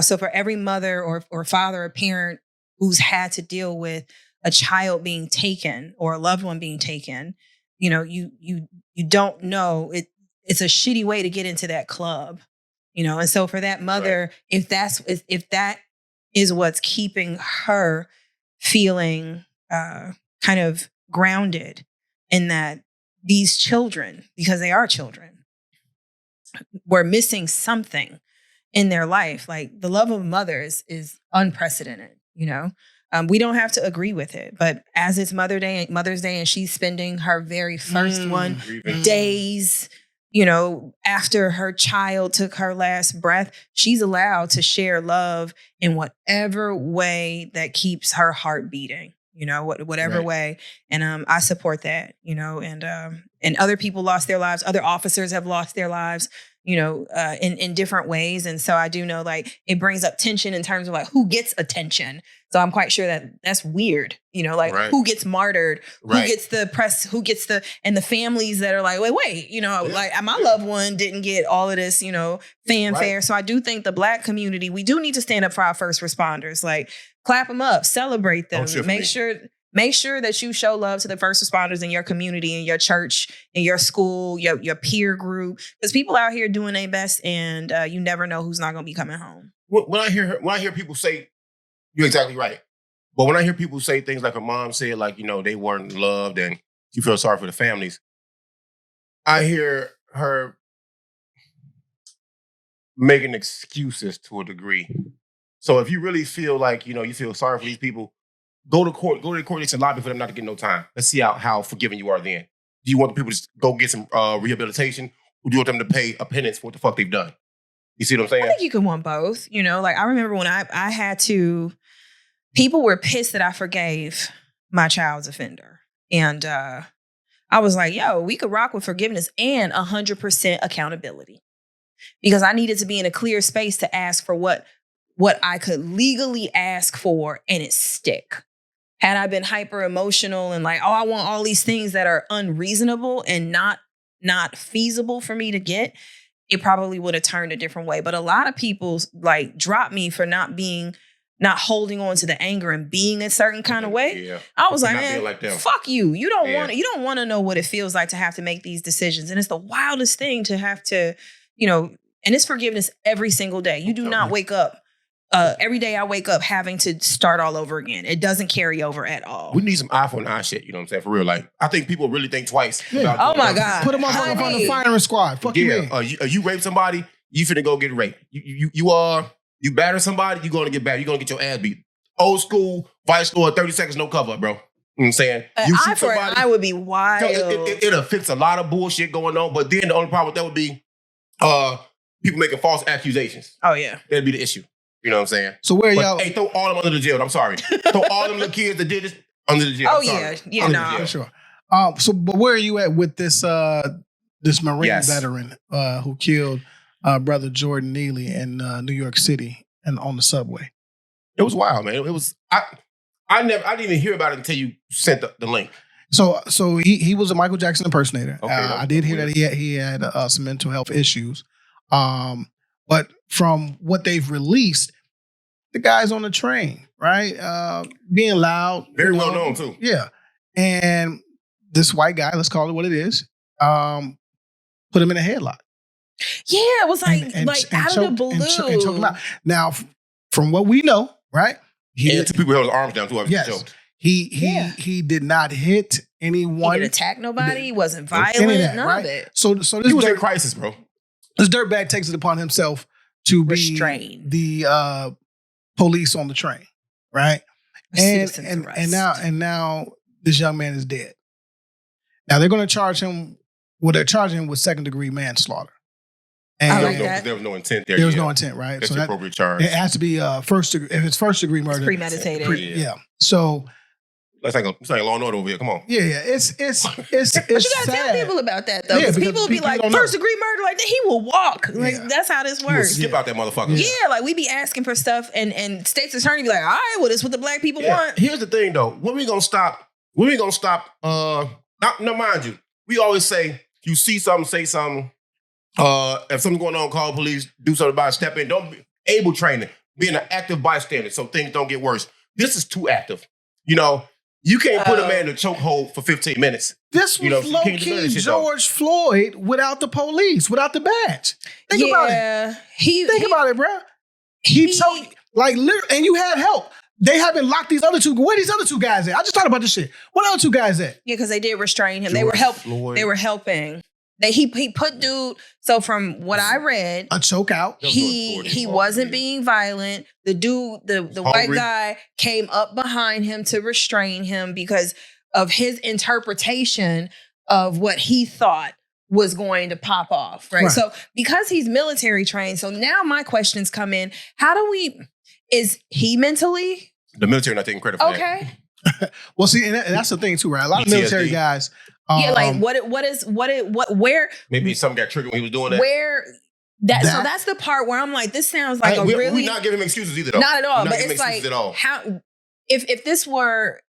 So for every mother or father or parent who's had to deal with a child being taken or a loved one being taken, you don't know it's a shitty way to get into that club, and so for that mother, right. if that is what's keeping her feeling kind of grounded in that these children, because they are children, were missing something in their life. Like the love of mothers is unprecedented, we don't have to agree with it, but as it's Mother's Day and she's spending her very first days, after her child took her last breath, she's allowed to share love in whatever way that keeps her heart beating, whatever right. way. And I support that, and other people lost their lives. Other officers have lost their lives, in different ways. And so I do know it brings up tension in terms of who gets attention. So I'm quite sure that that's weird, right. Who gets martyred, right. Who gets the press, and the families that are wait, yeah. My loved one didn't get all of this, fanfare. Right. So I do think the Black community, we do need to stand up for our first responders, clap them up, celebrate them, Make sure that you show love to the first responders in your community, in your church, in your school, your peer group, because people out here doing their best, and you never know who's not going to be coming home. When I hear people say, you're exactly right, but when I hear people say things like her mom said, they weren't loved and you feel sorry for the families, I hear her making excuses to a degree. So if you really feel you feel sorry for these people, go to court and say lobby for them not to get no time. Let's see how forgiving you are then. Do you want the people to go get some rehabilitation, or do you want them to pay a penance for what the fuck they've done? You see what I'm saying? I think you can want both. I remember when I had to, people were pissed that I forgave my child's offender. And I was like, yo, we could rock with forgiveness and 100% accountability. Because I needed to be in a clear space to ask for what I could legally ask for and it stick. Had I been hyper emotional and I want all these things that are unreasonable and not feasible for me to get, it probably would have turned a different way. But a lot of people dropped me for not holding on to the anger and being a certain kind of way. Yeah. I was like, man, fuck you. You don't want to know what it feels like to have to make these decisions. And it's the wildest thing to have to, and it's forgiveness every single day. You do not wake up. Every day I wake up having to start all over again. It doesn't carry over at all. We need some eye for an eye shit, you know what I'm saying? For real. I think people really think twice. Yeah. Oh my God. Put them on the firing squad. Fuck you. You rape somebody, you finna go get raped. You batter somebody, you gonna get battered. You gonna get your ass beat. Old school, vice lord, 30 seconds, no cover, bro. You know what I'm saying? You eye for an eye would be wild. It'll fix a lot of bullshit going on, but then the only problem with that would be people making false accusations. Oh yeah. That'd be the issue. You know what I'm saying? So where y'all? Hey, throw all of them under the jail. I'm sorry. Throw all them little kids that did this under the jail. Oh yeah, nah. For sure. But where are you at with this this Marine veteran who killed brother Jordan Neely in New York City and on the subway? It was wild, man. It was. I didn't even hear about it until you sent the link. So he was a Michael Jackson impersonator. Okay, I did hear that he had some mental health issues. But from what they've released, the guy's on the train, right? Being loud. Very well known, too. Yeah. And this white guy, let's call it what it is, put him in a headlock. Yeah, it was like out of the blue. And choked him out. Now, from what we know, right? Two people held his arms down too. Yes. He did not hit anyone. He didn't attack nobody. He wasn't violent. None of it. So this he was in crisis, bro. This dirtbag takes it upon himself to restrain the police on the train, right? And now this young man is dead. Now they're going to charge him. Well, they're charging him with second-degree manslaughter. And I like that. There was no intent there. There was no intent, right? That's the appropriate charge. It has to be first degree. If it's first-degree murder, it's premeditated. Yeah. So it's like Law and Order over here. Come on. Yeah. It's but you gotta tell people about that though. Yeah, people will be like, first-degree murder, like he will walk. Like that's how this works. Skip out that motherfucker. Yeah, like we be asking for stuff, and state's attorney be like, all right, well, this is what the black people want. Here's the thing though. When we gonna stop? Now, mind you, we always say, you see something, say something. If something's going on, call the police, do something about it, step in. Don't be able training, being an active bystander so things don't get worse. This is too active. You can't put a man in a chokehold for 15 minutes. This was low-key George Floyd without the police, without the badge. Think about it. Think about it, bro. He choked, like, literally, and you had help. They haven't locked these other two. Where are these other two guys at? I just thought about this shit. What other two guys at? Yeah, because they did restrain him. They were helping. He put dude. So from what I read, a choke out. He wasn't being violent. The dude, the white guy, came up behind him to restrain him because of his interpretation of what he thought was going to pop off. Right. So because he's military trained. So now my questions come in. Is he mentally? The military not taking credit for that. Well, see, and that's the thing too, right? A lot of military guys. Like where? Maybe something got triggered when he was doing that. So that's the part where I'm like, this sounds like we're not giving him excuses either, though. Not at all. But it's like, how? If this were,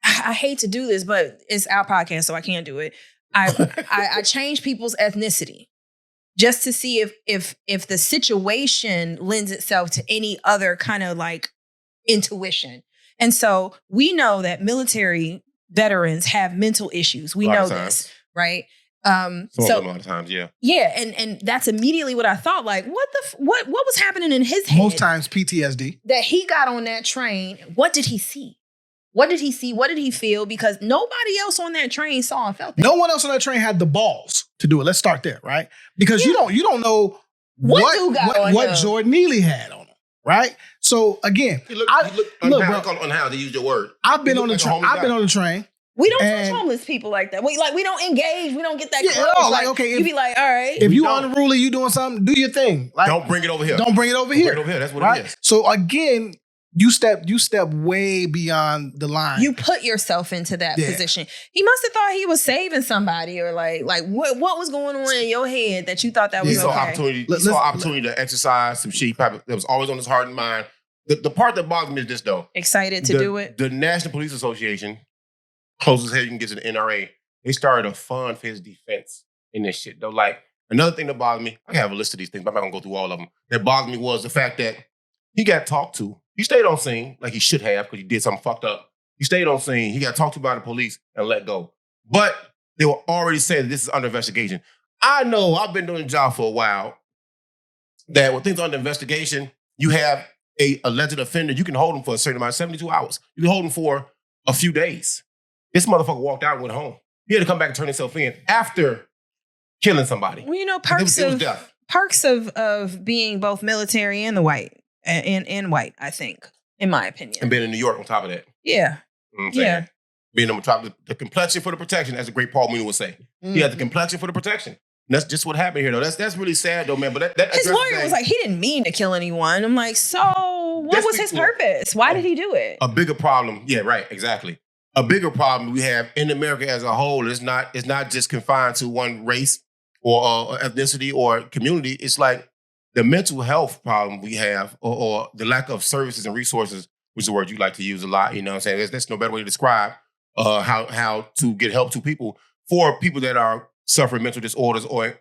I hate to do this, but it's our podcast, so I can't do it. I change people's ethnicity just to see if the situation lends itself to any other kind of like intuition. And so we know that military veterans have mental issues. We know this, right? A lot of times, yeah. Yeah, and that's immediately what I thought. Like, what was happening in his head? Most times PTSD. That he got on that train. What did he see? What did he see? What did he feel? Because nobody else on that train saw and felt that. No one else on that train had the balls to do it. Let's start there, right? Because you don't know what Jordan Neely had on him, right? So again, look, bro, on how to use your word. I've been on the train. I've been on the train. We don't touch homeless people like that. We don't engage. We don't get that close. Like okay, you be like, all right. If you unruly, you doing something, do your thing. Like, don't bring it over here. Don't bring it over here. That's what it is. So again, you step way beyond the line. You put yourself into that position. He must have thought he was saving somebody, or like what was going on in your head that you thought that was okay. He saw opportunity to exercise some shit that was always on his heart and mind. The part that bothers me is this though. Excited to do it. The National Police Association, closest head you can get to the NRA, they started a fund for his defense in this shit though. Like another thing that bothered me, I have a list of these things, but I'm not gonna go through all of them. That bothered me was the fact that he got talked to. He stayed on scene like he should have because he did something fucked up. He stayed on scene. He got talked to by the police and let go. But they were already saying that this is under investigation. I know I've been doing the job for a while that when things are under investigation, you have a alleged offender. You can hold him for a certain amount, 72 hours. You can hold him for a few days. This motherfucker walked out and went home. He had to come back and turn himself in after killing somebody. Well, perks of being both military and the white. And white, I think, in my opinion. And being in New York on top of that. Yeah. You know being on top of the complexion for the protection, as the great Paul Mooney would say. He had the complexion for the protection. And that's just what happened here, though. That's really sad, though, man. But that his lawyer was like, he didn't mean to kill anyone. I'm like, so what was his purpose? Why did he do it? A bigger problem. Yeah, right. Exactly. A bigger problem we have in America as a whole is not just confined to one race or ethnicity or community. It's like the mental health problem we have, or the lack of services and resources, which is a word you like to use a lot, you know what I'm saying? There's no better way to describe how to get help to people, for people that are suffering mental disorders or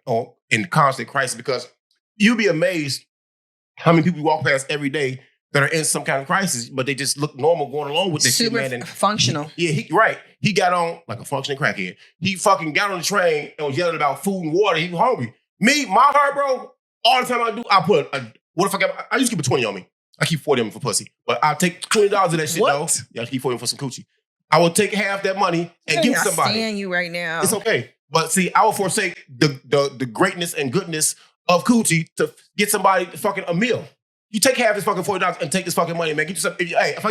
in constant crisis, because you'd be amazed how many people you walk past every day that are in some kind of crisis, but they just look normal going along with this shit, man. And functional. He got on like a functioning crackhead. He fucking got on the train and was yelling about food and water. He was hungry. Me, my heart, bro, all the time I do, I put what if I used to keep a 20 on me. I keep 40 of them for pussy. But I'll take $20 of that shit, though. Yeah, I keep 40 for some coochie. I will take half that money and give it to somebody. I stand you right now. It's okay. But see, I will forsake the greatness and goodness of coochie to get somebody fucking a meal. You take half this fucking $40 and take this fucking money, man. Get you some. If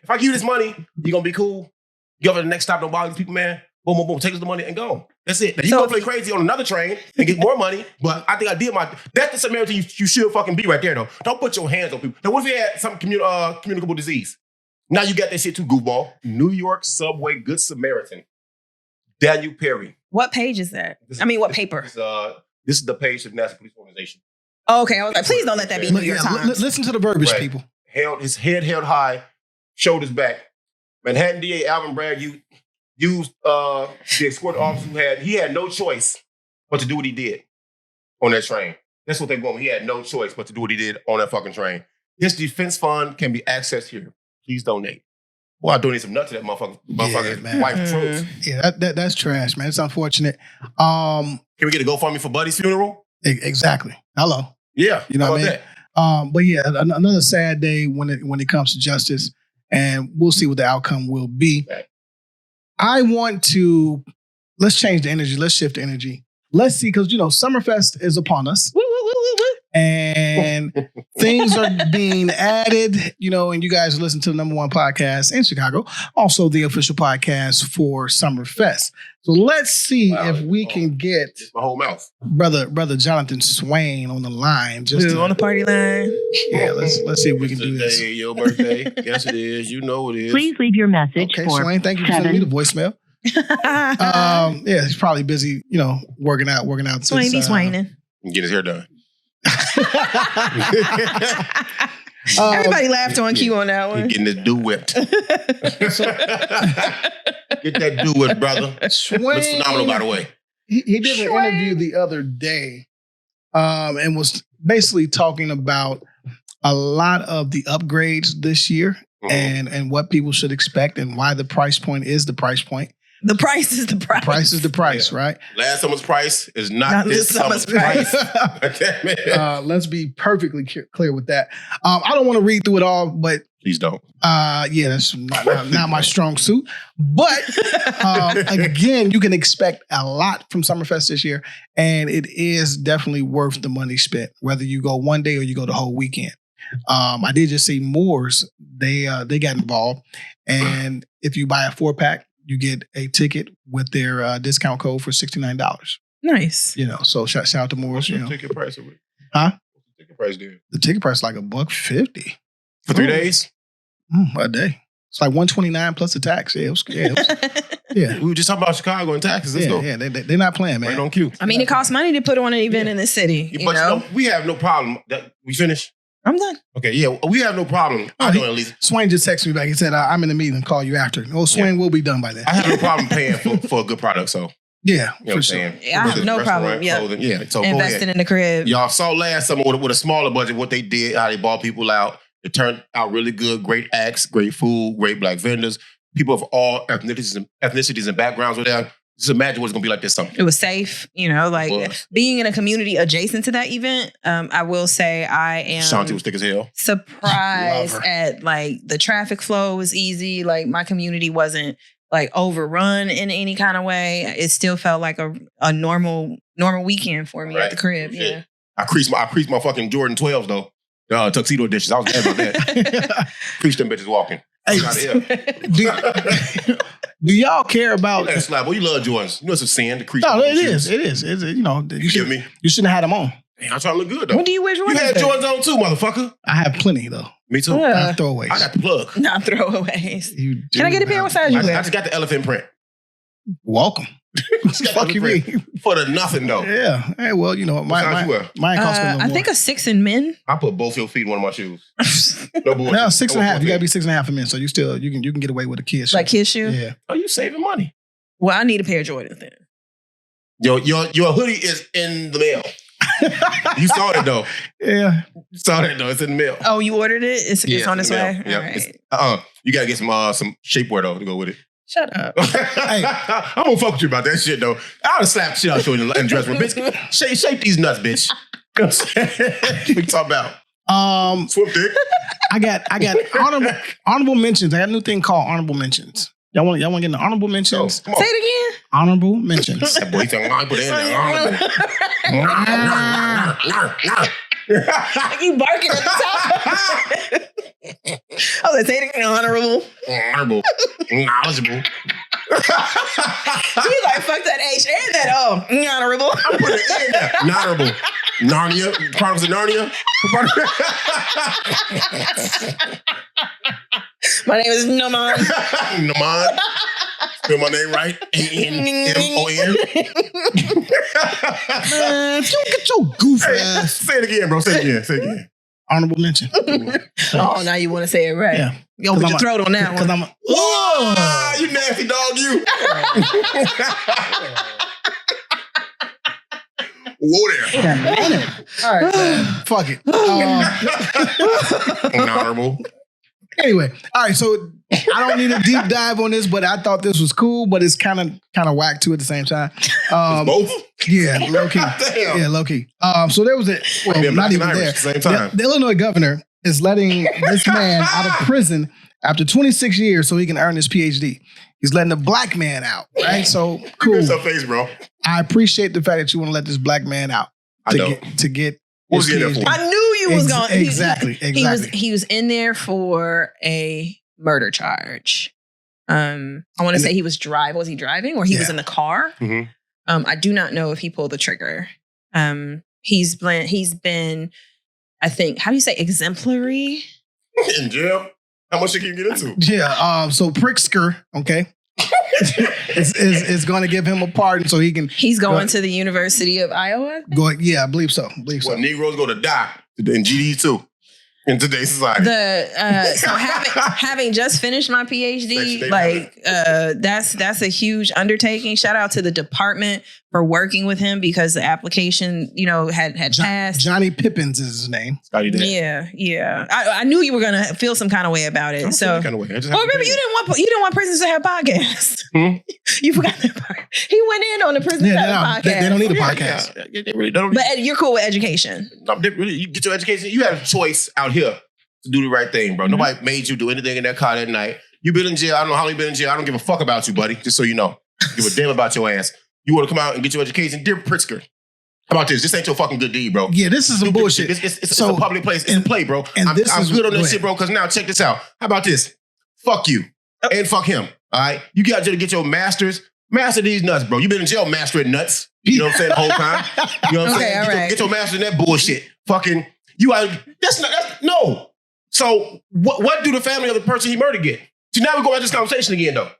I give you this money, you gonna be cool. You go to the next stop, don't bother these people, man. Boom, boom, boom. Take us the money and go. That's it. Now, you gonna play crazy on another train and get more money, but I think I did that's the Samaritan you should fucking be right there, though. Don't put your hands on people. Now, what if you had some communicable disease? Now you got that shit too, goofball. New York Subway Good Samaritan. Daniel Perry. What page is that? What paper? This is the page of the National Police Organization. Oh, okay. I was like, please don't let that be New York Times. Listen to the verbiage, people. His head held high, shoulders back. Manhattan DA Alvin Bragg used the escort officer he had no choice but to do what he did on that train. That's what they're going with. He had no choice but to do what he did on that fucking train. His defense fund can be accessed here. Please donate. Boy, I donate some nuts to that motherfucking wife troops. Yeah, that's trash, man. It's unfortunate. Can we get a GoFundMe for Buddy's funeral? Exactly. Hello. Yeah, you know what I mean? But yeah, another sad day when it comes to justice, and we'll see what the outcome will be. Okay. Let's change the energy. Let's shift the energy. Let's see, because Summerfest is upon us. Woo, woo, woo, woo, woo. And things are being added, and you guys listen to the #1 podcast in Chicago, also the official podcast for Summerfest. So let's see if we can get my whole mouth, brother Jonathan Swain on the line, on the party line. Yeah, let's see if we can do this. Your birthday, yes it is. You know it is. Please leave your message. Okay, Swain, thank you for sending me the voicemail. Yeah, he's probably busy, working out. Swain be swaining. Getting his hair done. Everybody laughed on cue on that one. Getting his do whipped. Get that do whipped, brother. Swain, looks phenomenal, by the way. He did an interview the other day, and was basically talking about a lot of the upgrades this year, and what people should expect, and why the price point is the price point. The price is the price. The price is the price, right? Last summer's price is not this summer's price. Let's be perfectly clear with that. I don't want to read through it all, but please don't. Yeah, that's not my strong suit. But again, you can expect a lot from Summerfest this year, and it is definitely worth the money spent, whether you go one day or you go the whole weekend. I did just see Moore's. They got involved, and if you buy a 4-pack, you get a ticket with their discount code for $69. Nice. So shout out to Moore's. What's the ticket price of it? Huh? What's the ticket price there? The ticket price is like $150 for 3 days. A day. It's like $129 plus the tax. Yeah, yeah. We were just talking about Chicago and taxes. Let's go. Yeah, they're not playing, man. Right on cue. I mean, it costs money to put on an event in the city. But we have no problem. We finished. I'm done. Okay, yeah, we have no problem. I know at least. Swain just texted me back. He said, I'm in the meeting. Call you after. Swain will be done by then. I have no problem paying for a good product, so. Yeah, for sure. Yeah, I have no problem. Yeah, so investing in the crib. Y'all saw last summer with a smaller budget what they did, how they bought people out. It turned out really good. Great acts, great food, great black vendors. People of all ethnicities and backgrounds were there. Just imagine what it's going to be like this summer. It was safe, being in a community adjacent to that event. I will say I am Shanti was thick as hell. Surprised at the traffic flow was easy. Like my community wasn't overrun in any kind of way. It still felt like a normal weekend for me at the crib. Yeah. I creased my fucking Jordan 12s though. Tuxedo dishes. I was mad about that. Creased them bitches walking. Hey, do y'all care about? You love Jordans. You know it's a sin to crease. No, it is. You shouldn't have had them on. Man, I'm trying to look good though. When do you wear Jordans? You had Jordans on too, motherfucker. I have plenty though. Me too. I have throwaways. I got the plug. Not throwaways. Can I get a pair? What size you wear? I just got the elephant print. Welcome. Fuck you, mean? For the nothing though. Yeah. Hey, well, mine costs me a little more. I think a 6 in men. I put both your feet in one of my shoes. No bullshit. No, 6.5. You gotta be 6.5 in men, so you can get away with a kid shoe. Like kid shoe? Yeah. Oh, you saving money? Well, I need a pair of Jordans then. Your hoodie is in the mail. You saw it though. Yeah. You saw it though. It's in the mail. Oh, you ordered it? It's on its way? Yeah. All right. You gotta get some shapewear though to go with it. Shut up. Hey. I'm gonna fuck with you about that shit though. I would have slapped shit out you in the dress room, bitch. Shape these nuts, bitch. We talk about swim dick. I got honorable mentions. I got a new thing called honorable mentions. Y'all want to get into honorable mentions? Say it again. Honorable mentions. That boy saying, I put it in there. Honorable. You barking at the top. Oh, say it again. Honorable. Honorable. Knowledgeable. You like fuck that H and that O. Honorable. I put it in there. Honorable. Narnia. Chronicles of Narnia. My name is Noman. Noman. Spell my name right. A-N-M-O-N. Get your goof ass. Say it again, bro. Say it again. Honorable mention. Oh, now you want to say it right. Yeah. Yo, put your throat on that one. Whoa! You nasty dog, you. Whoa there. All right, man. Fuck it. Honorable. Anyway, all right. So I don't need a deep dive on this, but I thought this was cool, but it's kind of whack too at the same time. Both? Yeah, low key. Damn. Yeah, low key. So there was not even there. At the same time. The Illinois governor is letting this man out of prison after 26 years so he can earn his PhD. He's letting a black man out, right? So cool. What's up, face, bro? I appreciate the fact that you want to let this black man out to get. What was he in there for? I knew you was going. Exactly. He was in there for a murder charge. I want to say he was driving. Was he driving or he was in the car? Mm-hmm. I do not know if he pulled the trigger. He's been, I think, how do you say exemplary? In jail? How much can you get into? Yeah. So Pritzker, okay, is going to give him a pardon so he can. He's going to the University of Iowa. Yeah, I believe so. Well, Negroes go to die in GD too. In today's society. So having just finished my PhD, that's a huge undertaking. Shout out to the department for working with him because the application, had passed. Johnny Pippins is his name. Yeah. I knew you were gonna feel some kind of way about it. So, kind of way. Remember you didn't want prisoners to have podcasts. You forgot that part. He went in on the prisoners to have a podcast. They don't need a podcast. Yeah, they really don't. But you're cool with education. No, you get your education. You have a choice out here to do the right thing, bro. Nobody made you do anything in that car that night. You been in jail. I don't know how long you been in jail. I don't give a fuck about you, buddy. Just so you know. Give a damn about your ass. You want to come out and get your education? Dear Pritzker, how about this? This ain't your fucking good deed, bro. Yeah, this is some bullshit. It's a public place. It's a play, bro. I'm good on this shit, bro, because now check this out. How about this? Fuck you. And fuck him. All right? You got to get your masters. Master these nuts, bro. You been in jail mastering nuts. You know what I'm saying? The whole time. You know what I'm saying? Get your master in that bullshit. Fucking, no. So what do the family of the person he murdered get? So now we're going to this conversation again, though.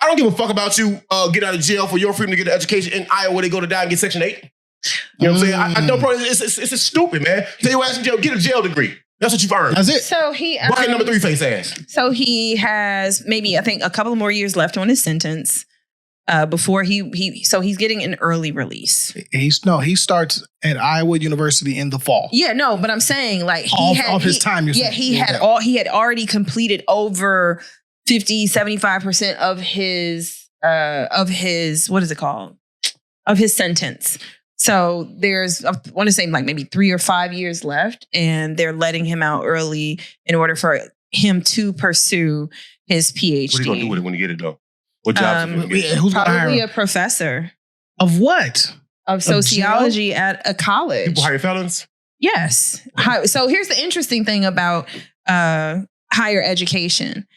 I don't give a fuck about you get out of jail for your freedom to get an education in Iowa. They go to die and get Section 8. You know what I'm saying? I know, bro. It's stupid, man. Take your ass in jail. Get a jail degree. That's what you've earned. That's it. So he bucket number 3 face ass. So he has maybe I think a couple more years left on his sentence before he's getting an early release. He starts at Iowa University in the fall. Yeah, no, but I'm saying like he had already completed over 50-75% of his what is it called? Of his sentence. So there's, I want to say like maybe 3 or 5 years left, and they're letting him out early in order for him to pursue his PhD. What are you going to do with it when you get it, though? What job is he going to get? Who's probably a professor. Of what? Of sociology at a college. People hire felons? Yes. So here's the interesting thing about higher education.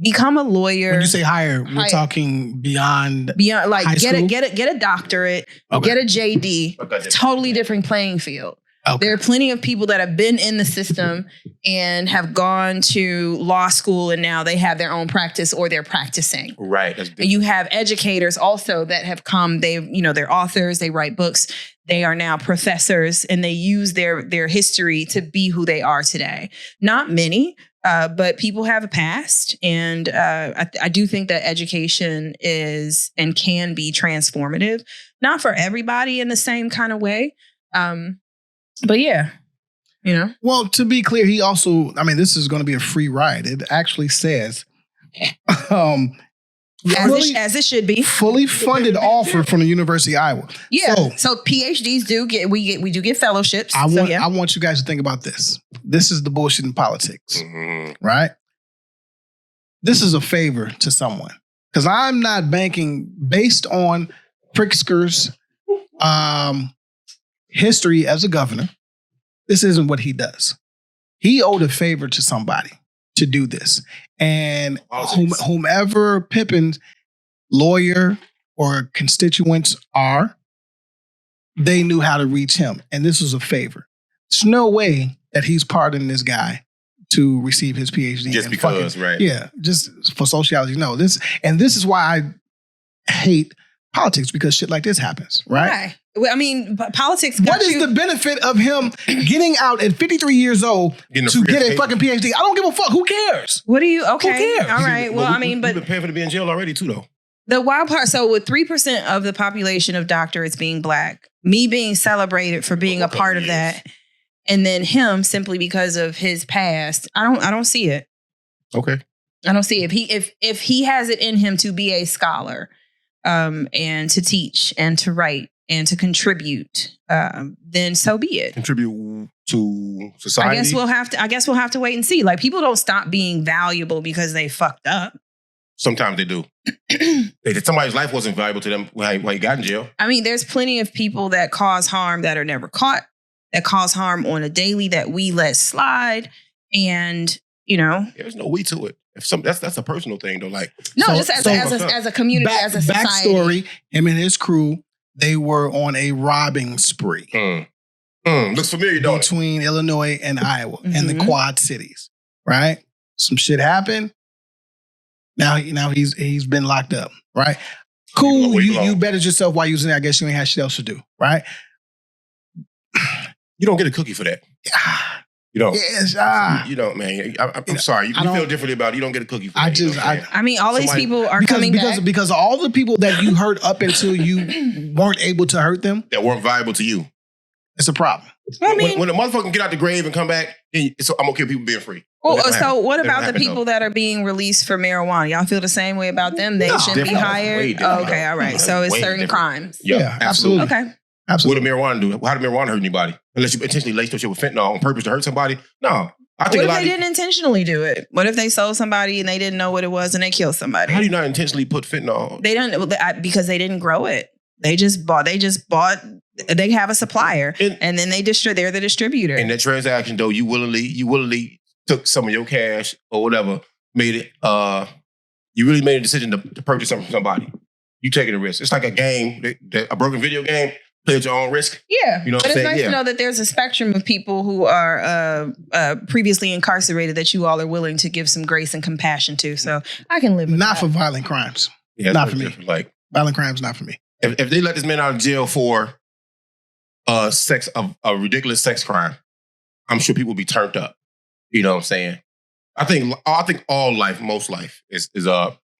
Become a lawyer. When you say higher, we're talking beyond like high school? get a doctorate, get a JD. Totally different playing field. Okay. There are plenty of people that have been in the system and have gone to law school and now they have their own practice or they're practicing. Right. You have educators also that have come, they're authors, they write books. They are now professors and they use their history to be who they are today. Not many, but people have a past. And I do think that education is and can be transformative. Not for everybody in the same kind of way. But yeah, Well, to be clear, he also, this is going to be a free ride. It actually says, as it should be. Fully funded offer from the University of Iowa. Yeah. So PhDs we do get fellowships. I want you guys to think about this. This is the bullshit in politics, right? This is a favor to someone because I'm not banking based on Pritzker's history as a governor. This isn't what he does. He owed a favor to somebody to do this. And whomever Pippin's lawyer or constituents are, they knew how to reach him. And this was a favor. There's no way that he's pardoning this guy to receive his PhD. Just because, right? Yeah, just for sociology. No, this is why I hate politics, because shit like this happens, right? Why? Well, I mean, politics. What is the benefit of him getting out at 53 years old to get a fucking PhD? I don't give a fuck. Who cares? What do you? Okay, who cares? All right. Well, I mean, but we've been paying for to be in jail already too, though. The wild part. So, with 3% of the population of doctorates being Black, me being celebrated for being a part of that, and then him simply because of his past, I don't see it. Okay, I don't see it. If he has it in him to be a scholar, and to teach and to write and to contribute, then so be it. Contribute to society. I guess we'll have to wait and see. Like, people don't stop being valuable because they fucked up. Sometimes they do. Somebody's life wasn't valuable to them while he got in jail. I mean, there's plenty of people that cause harm that are never caught, that cause harm on a daily that we let slide, and there's no we to it. If that's a personal thing though. Like as a community, as a society. Backstory: him and his crew, they were on a robbing spree. Looks familiar, don't it? Between Illinois and Iowa and the Quad Cities, right? Some shit happened. Now he's been locked up, right? Cool. You bettered yourself while you was in there. I guess you ain't had shit else to do, right? You don't get a cookie for that. You don't. Yes, you don't, man. I'm sorry. You feel differently about it. You don't get a cookie for that. I mean, all these people are coming back. Because all the people that you hurt up until you weren't able to hurt them. That weren't viable to you. It's a problem. I mean, when a motherfucker can get out the grave and come back, I'm okay with people being free. Well, so what about the people that are being released for marijuana? Y'all feel the same way about them? They shouldn't be hired? Okay, all right. So it's certain crimes. Yeah, absolutely. Okay. Absolutely. What did marijuana do? How did marijuana hurt anybody? Unless you intentionally laced your shit with fentanyl on purpose to hurt somebody? No. What if they didn't intentionally do it? What if they sold somebody and they didn't know what it was and they killed somebody? How do you not intentionally put fentanyl? They don't, because they didn't grow it. They just bought. They have a supplier, and then they're the distributor. In that transaction, though, you willingly took some of your cash or whatever, made it. You really made a decision to purchase something from somebody. You taking a risk. It's like a game, a broken video game. Play at your own risk. Yeah, you know. But it's nice to know that there's a spectrum of people who are previously incarcerated that you all are willing to give some grace and compassion to. So I can live with that. Not for violent crimes. Yeah, not for me. Like violent crimes, not for me. If they let this man out of jail for a ridiculous sex crime, I'm sure people will be turned up. You know what I'm saying? I think most life is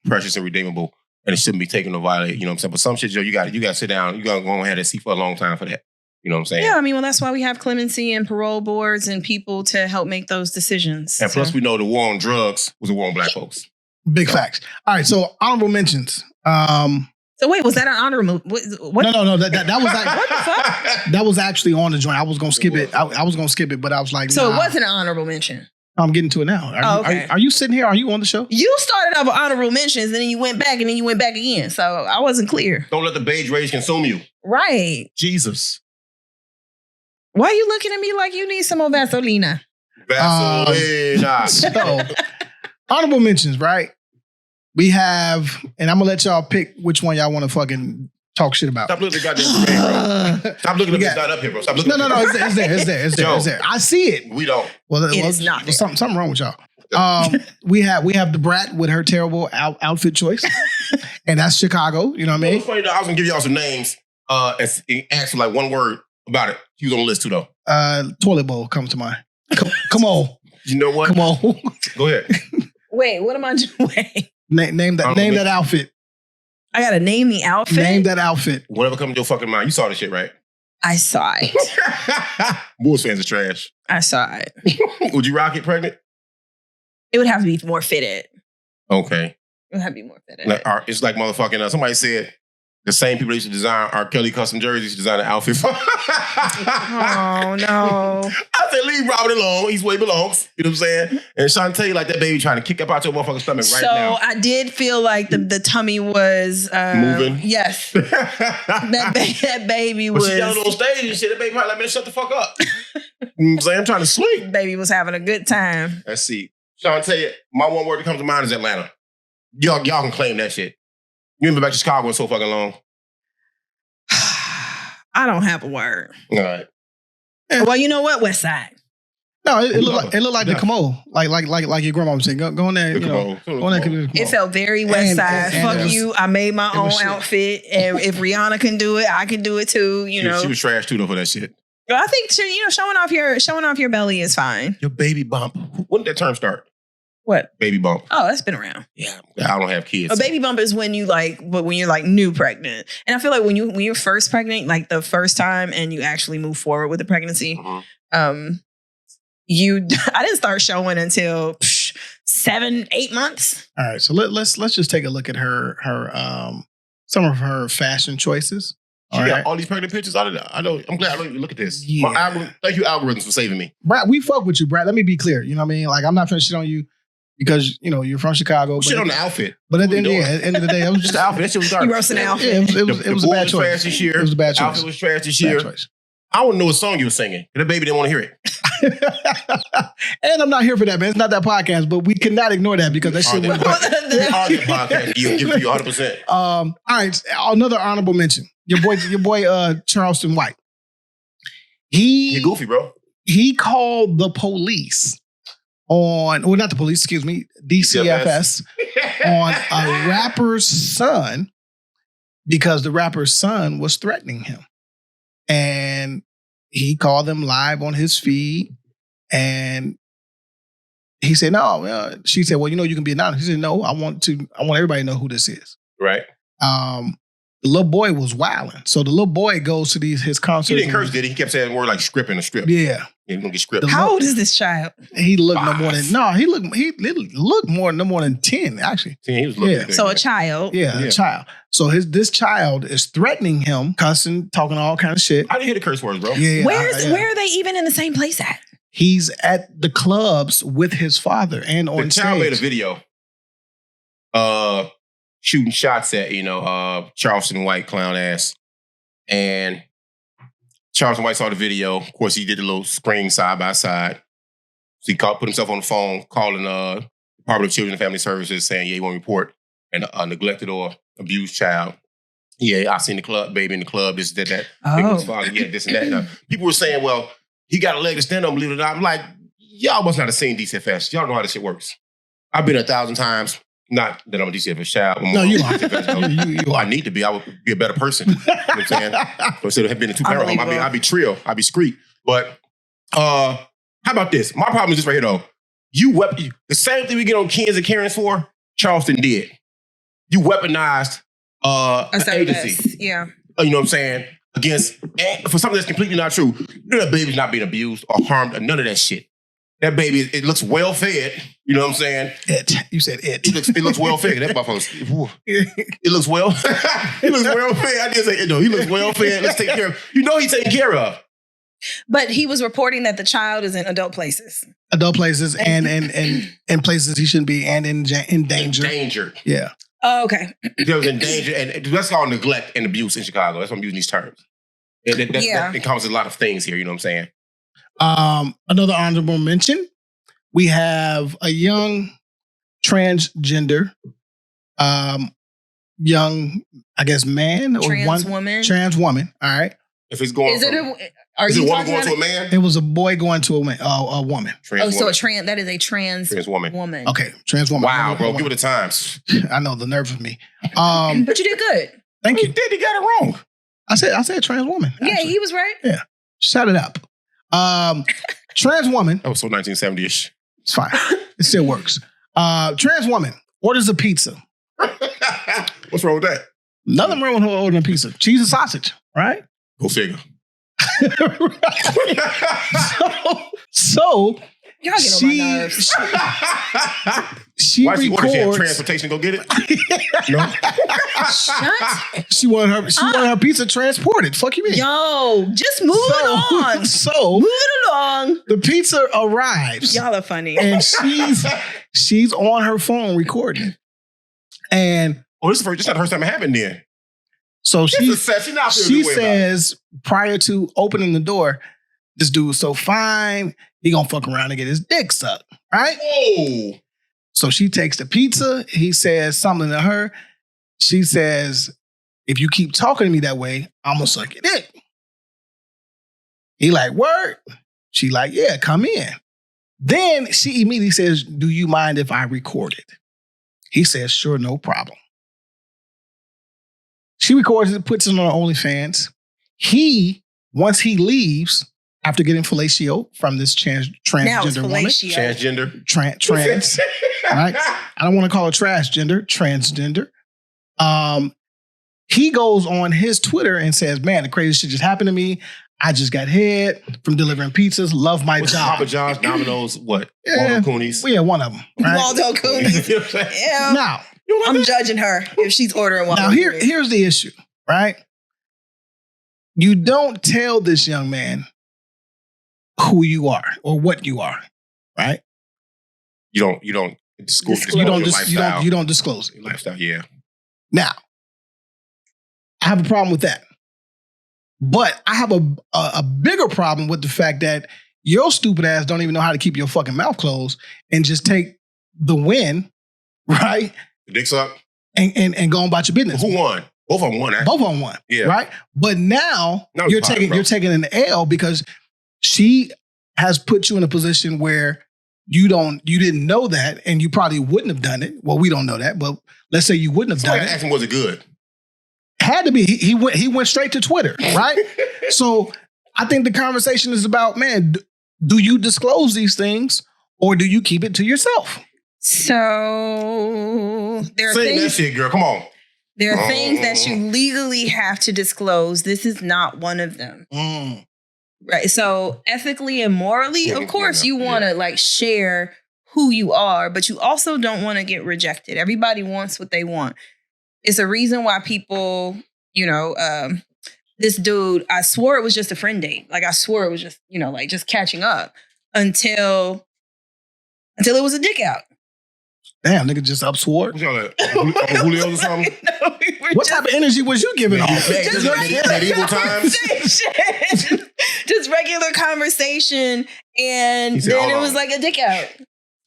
precious and redeemable, and it shouldn't be taken to violate. You know what I'm saying? But some shit, Joe, you got to sit down. You got to go ahead and see for a long time for that. You know what I'm saying? Yeah, I mean, well, that's why we have clemency and parole boards and people to help make those decisions. And plus, we know the war on drugs was a war on Black folks. Big facts. All right, so honorable mentions. So wait, was that an honorable? What? No. That was like, what the fuck? That was actually on the joint. I was gonna skip it. I was gonna skip it, but I was like, so it wasn't an honorable mention. I'm getting to it now. Okay. Are you sitting here? Are you on the show? You started off with honorable mentions, and then you went back, and then you went back again. So I wasn't clear. Don't let the beige rage consume you. Right. Jesus. Why are you looking at me like you need some more Vaselina? Vaselina. So, honorable mentions, right? We have, and I'm gonna let y'all pick which one y'all want to fucking talk shit about. Stop looking at the goddamn screen, bro. Stop looking at it's not up here, bro. Stop looking. No. It's there. I see it. We don't. Well, it is not there. Something wrong with y'all. We have the Brat with her terrible outfit choice, and that's Chicago. You know what I mean? It's funny though. I was gonna give y'all some names and ask for like one word about it. He was on the list too though. Toilet bowl comes to mind. Come on. You know what? Come on. Go ahead. Wait, what am I doing? Name that outfit. I gotta name the outfit? Name that outfit. Whatever comes to your fucking mind. You saw this shit, right? I saw it. Bulls fans are trash. I saw it. Would you rock it pregnant? It would have to be more fitted. Okay. That'd be more fitting. It's like motherfucking, somebody said, the same people that used to design R. Kelly custom jerseys used to design an outfit for. Oh, no. I said, leave Robert alone. He's where he belongs. You know what I'm saying? And Shantae, like that baby trying to kick up out your motherfucking stomach right now. So I did feel like the tummy was... moving? Yes. that baby was... But she got on stage and shit. That baby probably like, man, shut the fuck up. You know what I'm saying? I'm trying to sleep. Baby was having a good time. Let's see. Shantae, my one word that comes to mind is Atlanta. Y'all can claim that shit. You ain't been back to Chicago in so fucking long. I don't have a word. All right. Well, you know what? West Side. No, it looked like the Commode. Like your grandma would say. Go in there, go in there. It felt very West Side. Fuck you. I made my own outfit. And if Rihanna can do it, I can do it too. You know. She was trash too though for that shit. Well, I think showing off your belly is fine. Your baby bump. When did that term start? What? Baby bump. Oh, that's been around. Yeah, I don't have kids. A baby bump is when you're new pregnant. And I feel like when you're first pregnant, like the first time and you actually move forward with the pregnancy, I didn't start showing until 7-8 months. All right. So let's just take a look at her some of her fashion choices. She got all these pregnant pictures. I'm glad I don't even look at this. Yeah. Thank you, algorithms, for saving me. Brad, we fuck with you, Brad. Let me be clear. You know what I mean? Like, I'm not trying to shit on you because, you're from Chicago. Shit on the outfit. But at the end of the day, it was just the outfit. That shit was dark. You roasting the outfit. Yeah, it was a bad choice. Trash this year. It was a bad choice. Outfit was trash this year. I want to know what song you were singing. The baby didn't want to hear it. And I'm not here for that, man. It's not that podcast, but we cannot ignore that because that shit went. We are the podcast. Give it to you 100%. All right, another honorable mention. Your boy, Charleston White. You're goofy, bro. He called the police not the police, excuse me, DCFS on a rapper's son because the rapper's son was threatening him. And he called them live on his feed and he said, no. She said, well, you can be anonymous. He said, no, I want everybody to know who this is. Right. The little boy was wilding. So the little boy goes to his concerts. He didn't curse, did he? He kept saying word like script in a strip. Yeah. He's going to get script. How old is this child? He looked he looked more than 10, actually. 10, he was looking big, so a child. Yeah, a child. So this child is threatening him, cussing, talking all kind of shit. I didn't hear the curse words, bro. Yeah, where are they even in the same place at? He's at the clubs with his father and on stage. The child made a video shooting shots at, Charleston White clown ass. And Charleston White saw the video. Of course, he did a little spring side by side. So he put himself on the phone, calling Department of Children and Family Services, saying, he want to report a neglected or abused child. Yeah, I seen the baby in the club, this, that. Oh. His father, this and that. Now, people were saying, well, he got a leg to stand on, believe it or not. I'm like, y'all must not have seen DCFS. Y'all know how this shit works. I've been 1,000 times. Not that I'm a DCFS child. No, you are. You I need to be. I would be a better person. You know what I'm saying? So instead of being a two-parent home, I'd be trio. I'd be screet. But how about this? My problem is this right here, though. The same thing we get on Kens and Karens for, Charleston did. You weaponized an agency. Yeah. You know what I'm saying? For something that's completely not true. That baby's not being abused or harmed or none of that shit. That baby, it looks well fed. You know what I'm saying? You said it. It looks well fed. That motherfucker. It looks well. He looks well fed. I didn't say it. No, he looks well fed. Let's take care of. He's taken care of. But he was reporting that the child is in adult places. Adult places and places he shouldn't be and in danger. Endangered. Yeah. Oh, okay. He was in danger, and that's called neglect and abuse in Chicago. That's why I'm using these terms. That encompasses a lot of things here. You know what I'm saying? Another honorable mention, we have a young transgender, young, I guess, man or trans woman. All right. If it's going, is it a woman going to a man? It was a boy going to a woman. Trans woman. That is a trans woman. Okay, trans woman. Wow, bro, give it the times. I know the nerve of me. But you did good. Thank you. He did. He got it wrong. I said trans woman. Actually. Yeah, he was right. Yeah, shut it up. Trans woman. That was so 1970-ish. It's fine. It still works. Trans woman orders a pizza. What's wrong with that? Nothing wrong with her ordering a pizza. Cheese and sausage, right? Go figure. So Y'all get on my nerves. She Why she ordered? She had records. transportation to go get it? No. Shut. She wanted her pizza transported. Fuck you mean? Yo, just move it on. So Move it along. the pizza arrives. Y'all are funny. And she's on her phone recording. And This is not the first time it happened then. so she She says prior to opening the door, this dude's so fine, he gonna fuck around and get his dick sucked, right? Whoa. So she takes the pizza. He says something to her. She says, if you keep talking to me that way, I'm gonna suck your dick. He like, word? She like, yeah, come in. Then she immediately says, do you mind if I record it? He says, sure, no problem. She records it, puts it on her OnlyFans. Once he leaves, after getting fellatio from this transgender woman. Transgender. Trans. Right? I don't want to call it transgender. He goes on his Twitter and says, man, the crazy shit just happened to me. I just got head from delivering pizzas. Love my job. Papa John's, Domino's, what? Yeah. Waldo Cooney's. Yeah, one of them. Right? Waldo Cooney's. You know what I'm saying? Yeah. Now, I'm judging her if she's ordering Waldo Cooney's. here's the issue, right? You don't tell this young man who you are or what you are, right? You don't disclose You don't your lifestyle. you don't disclose it. Your lifestyle, yeah. Now, I have a problem with that. But I have a bigger problem with the fact that your stupid ass don't even know how to keep your fucking mouth closed and just take the win, right? The dick suck. And go on about your business. Who won? Both of them won. Both of them won. Yeah. Right? But now No, you're fine, taking bro. you're taking an L because she has put you in a position where you didn't know that and you probably wouldn't have done it. Well, we don't know that, but let's say you wouldn't have Somebody done it. asked him, was it good? Had to be. He went straight to Twitter, right? So I think the conversation is about, man, do you disclose these things or do you keep it to yourself? So there are Say that things. shit, girl. Come on. There are things that you legally have to disclose. This is not one of them. Right. So ethically and morally, Yeah, of course, yeah, you want to like share who you are, but you also don't want to get rejected. Everybody wants what they want. It's a reason why people, this dude, I swore it was just a friend date. Like I swore it was just, like just catching up until it was a dick out. Damn, nigga just upswore. What y'all at? Julio's or something? No, we were What type of energy was you giving off? just Medieval times? conversation. Just regular conversation. And He said, then "Hold it on." was like a dick out.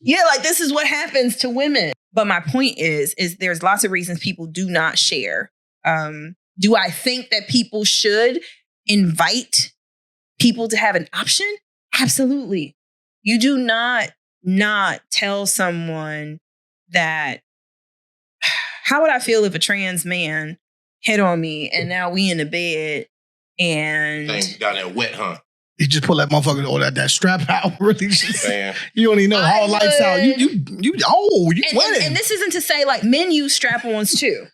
Yeah, like this is what happens to women. But my point is there's lots of reasons people do not share. Do I think that people should invite people to have an option? Absolutely. You do not tell someone that, how would I feel if a trans man hit on me and now we in the bed and Thing down there wet, huh? You just pull that motherfucker or that strap out. Really, Man. you don't even know how lights out. You winning. and this isn't to say like men use strap-ons too.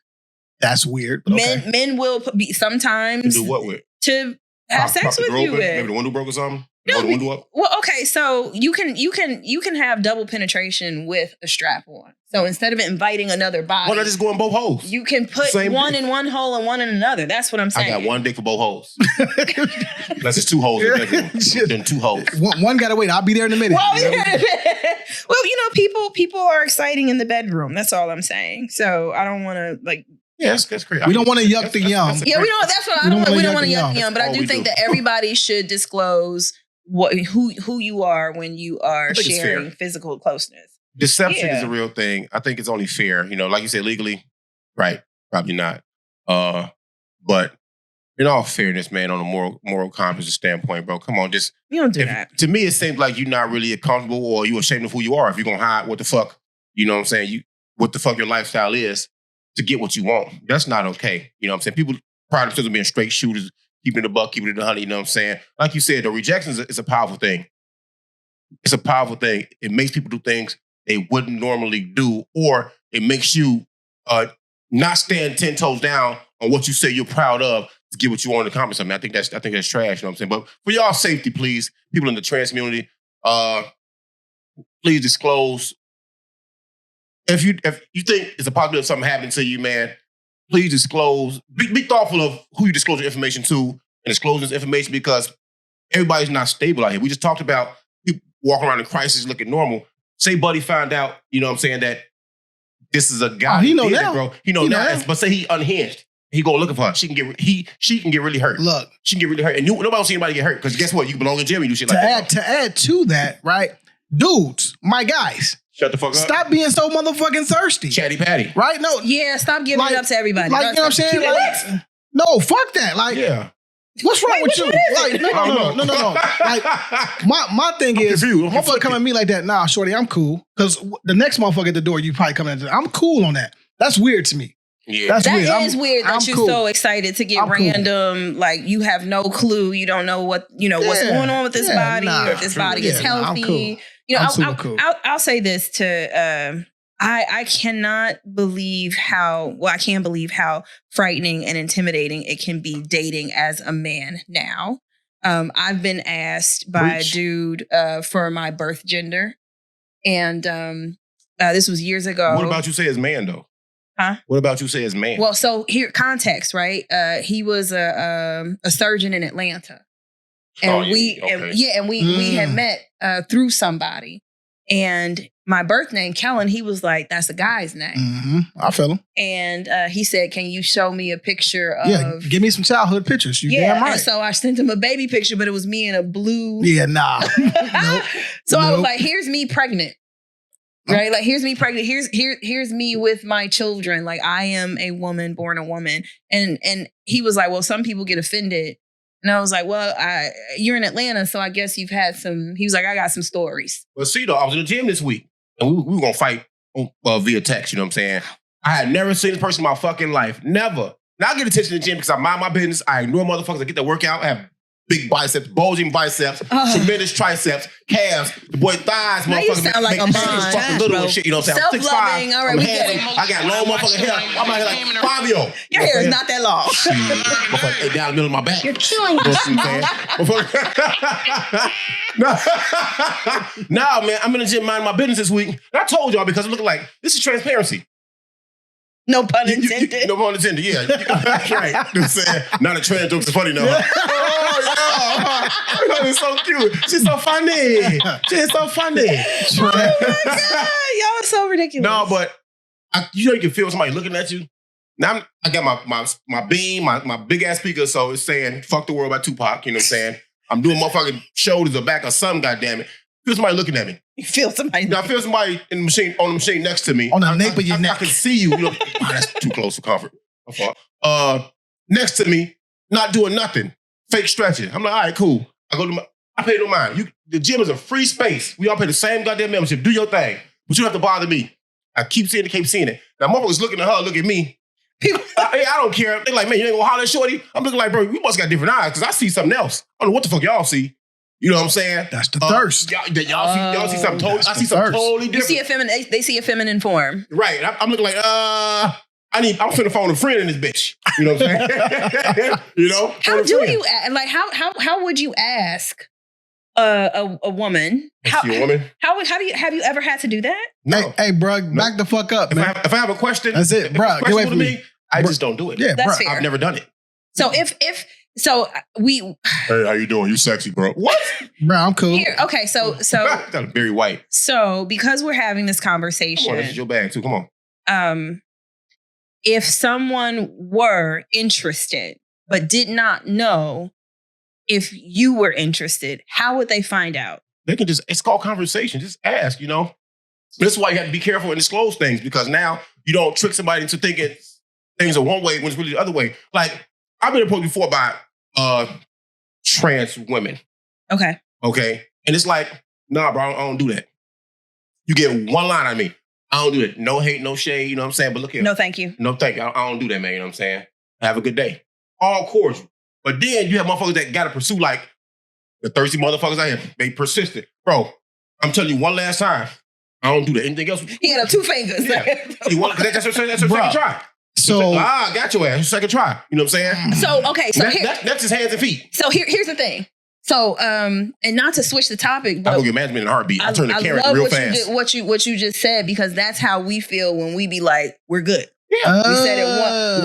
That's weird. But okay. Men will be sometimes Do what with? to have sex Prop the with door you open? Maybe with. the window broke or something? No, Roll the window up? Well, okay, so you can have double penetration with a strap-on. So instead of inviting another body, Why not just go in both holes? you can put Same one dick. in one hole and one in another. That's what I'm I saying. got one dick for both holes. Unless it's two holes in the bedroom. Then two holes. One gotta wait. I'll be there in a minute. Well, people are exciting in the bedroom. That's all I'm saying. So I don't want to like. Yeah, that's crazy. We don't want to yuck the yum. Yeah, we don't. That's what We don't we don't wanna want to yuck yuck the young. But I all do we think do. that everybody should disclose who you are when you are I think it's sharing fair. physical closeness. Deception Yeah. is a real thing. I think it's only fair. Like you said, legally, right? Probably not. But in all fairness, man, on a moral compass standpoint, bro, come on, just You don't do that. to me, it seems like you're not really comfortable or you ashamed of who you are. If you're gonna hide what the fuck, you know what I'm saying? What the fuck your lifestyle is to get what you want. That's not okay. You know what I'm saying? People pride themselves on being straight shooters, keeping it a buck, keeping it a honey, you know what I'm saying? Like you said, the rejection is a powerful thing. It's a powerful thing. It makes people do things they wouldn't normally do, or it makes you not stand 10 toes down on what you say you're proud of to get what you want in the comments. I mean, I think that's trash, you know what I'm saying? But for y'all safety, please, people in the trans community, please disclose. If you think it's a possibility of something happening to you, man, please disclose. Be thoughtful of who you disclose your information to and disclose this information because everybody's not stable out here. We just talked about people walking around in crisis looking normal. Say Buddy found out, you know what I'm saying, that this is a guy. He know now. Bro. He know now. But say he unhinged. He go looking for her. She can get really hurt. Look. She can get really hurt. And nobody will see anybody get hurt. Because guess what? You belong in gym and do shit like that. To add to that, right? Dudes, my guys. Shut the fuck up. Stop being so motherfucking thirsty. Chatty Patty. Right? No. Yeah, stop giving it up to everybody. Like, you know what I'm saying? Like, no, fuck that. Like, yeah. What's wrong with you? Like, no. Like, my thing is, motherfucker come at me like that. Nah, shorty, I'm cool. Because the next motherfucker at the door, you probably coming at I'm cool on that. That's weird to me. Yeah, that is weird that you're so excited to get random. Like you have no clue. You don't know what what's going on with this body, or if this body is healthy. Cool. You know, I'll say this to. I cannot believe I can't believe how frightening and intimidating it can be dating as a man now. I've been asked by a dude for my birth gender, and this was years ago. What about you say as man though? Huh? What about you say as man? Well, so here, context, right? He was a surgeon in Atlanta, and we had met through somebody. And my birth name, Kellen, he was like, "That's a guy's name." Mm-hmm. I feel him. And he said, "Can you show me a picture of?" Yeah, give me some childhood pictures. You damn right. And so I sent him a baby picture, but it was me in a blue. Yeah, nah. Nope. So I was like, "Here's me pregnant." Right, like here's me pregnant. Here's me with my children. Like I am a woman, born a woman. And he was like, "Well, some people get offended." And I was like, "Well, you're in Atlanta, so I guess you've had some." He was like, "I got some stories." Well, see though, I was in the gym this week, and we were gonna fight via text. You know what I'm saying? I had never seen this person in my fucking life. Never. Now I get attention in the gym because I mind my business. I ignore motherfuckers. I get the workout. I have big biceps, bulging biceps, tremendous triceps, calves, the boy thighs, motherfucker. You sound like a mom, fucking little and shit. You know what I'm saying? Self-loving. All right, we get it. I got long motherfucking hair. I'm out here like Fabio. Your hair is not that long. Motherfucker down the middle of my back. You're killing me. No, man, I'm in the gym minding my business this week. And I told y'all because it looked like this is transparency. No pun intended. No pun intended, yeah. That's right. You know what I'm saying? Now the trans jokes are funny now. Oh, yeah. It's so cute. She's so funny. She's so funny. Oh my God. Y'all are so ridiculous. No, but you can feel somebody looking at you. Now I got my beam, my big ass speaker, so it's saying "Fuck the World" by Tupac. You know what I'm saying? I'm doing motherfucking shoulders or back or something. Goddamn it! Feel somebody looking at me. You feel somebody. Now I feel somebody on the machine next to me. On the nape of your neck. I can see you. You know, that's too close for comfort. Next to me, not doing nothing, fake stretching. I'm like, all right, cool. I pay no mind. The gym is a free space. We all pay the same goddamn membership. Do your thing, but you don't have to bother me. I keep seeing it. Now motherfuckers looking at her, look at me. People, I don't care. They like, man, you ain't gonna holler at shorty. I'm looking like, bro, we must got different eyes because I see something else. I don't know what the fuck y'all see. You know what I'm saying? That's the thirst. Y'all see something totally. I see something totally different. You see they see a feminine form, right? I'm looking like, I'm finna phone a friend in this bitch. You know what I'm saying? You know? How do you like? How would you ask a woman? How a woman? Have you ever had to do that? No. Hey, bro, back the fuck up. If I have a question, that's it, bro. Get away from me. I just don't do it. Yeah, that's bro. fair. I've never done it. So So we. Hey, how you doing? You sexy, bro. What? Bro, I'm cool. Here, okay, so that's very white. So because we're having this conversation, come on, this is your bag too. Come on. If someone were interested but did not know if you were interested, how would they find out? They can it's called conversation. Just ask, you know. This is why you have to be careful and disclose things because now you don't trick somebody into thinking things are one way when it's really the other way. Like, I've been approached before by trans women. Okay. And it's like, nah, bro, I don't do that. You get one line on me. I don't do it. No hate, no shade, you know what I'm saying? But look here. No, thank you. No, thank you. I don't do that, man, you know what I'm saying? Have a good day. All cordial. But then you have motherfuckers that got to pursue, like, the thirsty motherfuckers out here. They persistent. Bro, I'm telling you one last time, I don't do that. Anything else? He had up 2 fingers. Yeah. That's her second try. So I got your ass. Second try. You know what I'm saying? So okay, so that's his hands and feet. So here's the thing. So, and not to switch the topic, but I go get management in a heartbeat. I turn the camera real fast. What you just said, because that's how we feel when we be like, we're good. Yeah.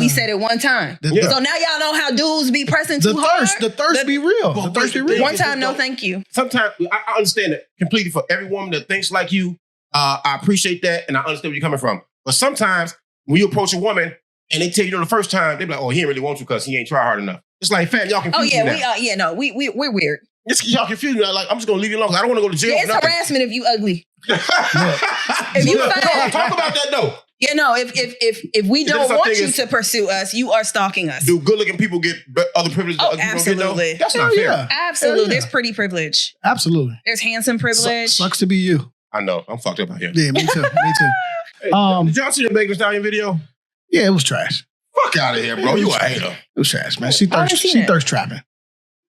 We said it one time. Yeah. So now y'all know how dudes be pressing too hard. The thirst be real. The thirst be real. One time, no thank you. Sometimes I understand it completely for every woman that thinks like you. I appreciate that and I understand where you're coming from. But sometimes when you approach a woman and they tell you the first time, they be like, oh, he didn't really want you because he ain't try hard enough. It's like, fam, y'all confused me now. We're weird. Y'all confused me. Like, I'm just going to leave you alone because I don't want to go to jail. Yeah, it's harassment if you ugly. If you fat. Talk about that though. Yeah, no, if we don't want you to pursue us, you are stalking us. Do good looking people get other privilege? Oh, absolutely. That's not fair. Yeah. Absolutely. Yeah. There's pretty privilege. Absolutely. There's handsome privilege. Sucks to be you. I know. I'm fucked up out here. Yeah, me too. Hey, did y'all see the Megan Thee Stallion video? Yeah, it was trash. Fuck out of here, bro. You a hater. It was trash, man. She thirst trapping.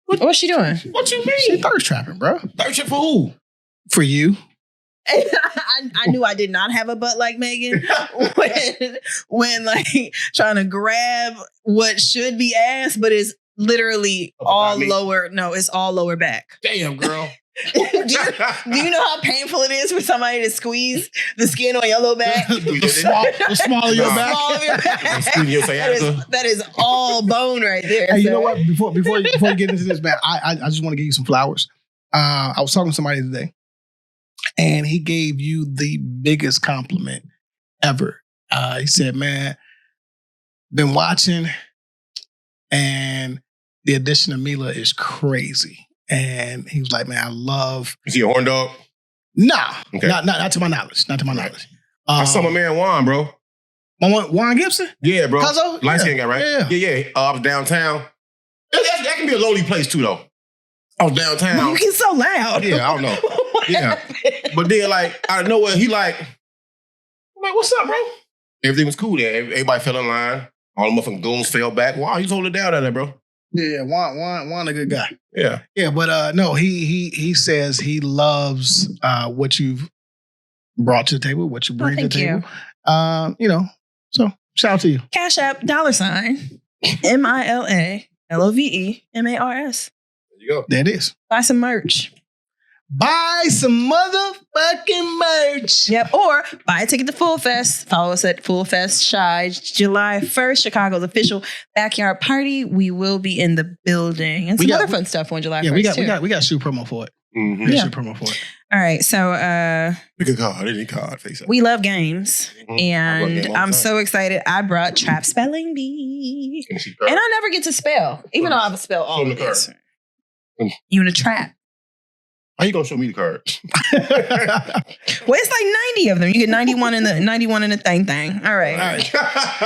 What's she doing? What you mean? She thirst trapping, bro. Thirst for who? For you. I knew I did not have a butt like Megan when like trying to grab what should be ass, but is literally all lower. No, it's all lower back. Damn, girl. do you know how painful it is for somebody to squeeze the skin on your low back? the small of your back. Small of your back. that is all bone right there. Hey, you know what? Before you get into this, man, I just want to give you some flowers. I was talking to somebody today, and he gave you the biggest compliment ever. He said, man, been watching, and the addition of Mila is crazy. And he was like, man, I love... Is he a horn dog? Nah. Okay. Not to my knowledge. Not to my knowledge. I saw my man Juan, bro. Juan Gibson? Yeah, bro. Cuzzo? Light skin guy, right? Yeah. I was downtown. That can be a lonely place, too, though. I was downtown. You get so loud. Yeah, I don't know. Yeah. But then, like, out of nowhere, he like, I'm like, what's up, bro? Everything was cool there. Everybody fell in line. All the motherfucking goons fell back. Wow, he's holding it down out there, bro. Yeah, Juan a good guy. Yeah. Yeah, but no, he says he loves what you've brought to the table, what you bring to the table. So shout out to you. Cash App, $, MILALOVEMARS. There you go. There it is. Buy some merch. Buy some motherfucking merch. Yep. Or buy a ticket to Full Fest. Follow us at Full Fest Shy. July 1st, Chicago's official backyard party. We will be in the building. And some other fun stuff on July 1st. Yeah, we got a shoe promo for it. Mm-hmm. We got a shoe promo for it. All right. So pick a card, any card, face up. We love games. Mm-hmm. And I'm so excited. I brought Trap Spelling Bee. And I never get to spell, even though I have spell all of this. You in a trap. How you gonna show me the card? Well, it's like 90 of them. You get 91 in the thing. All right.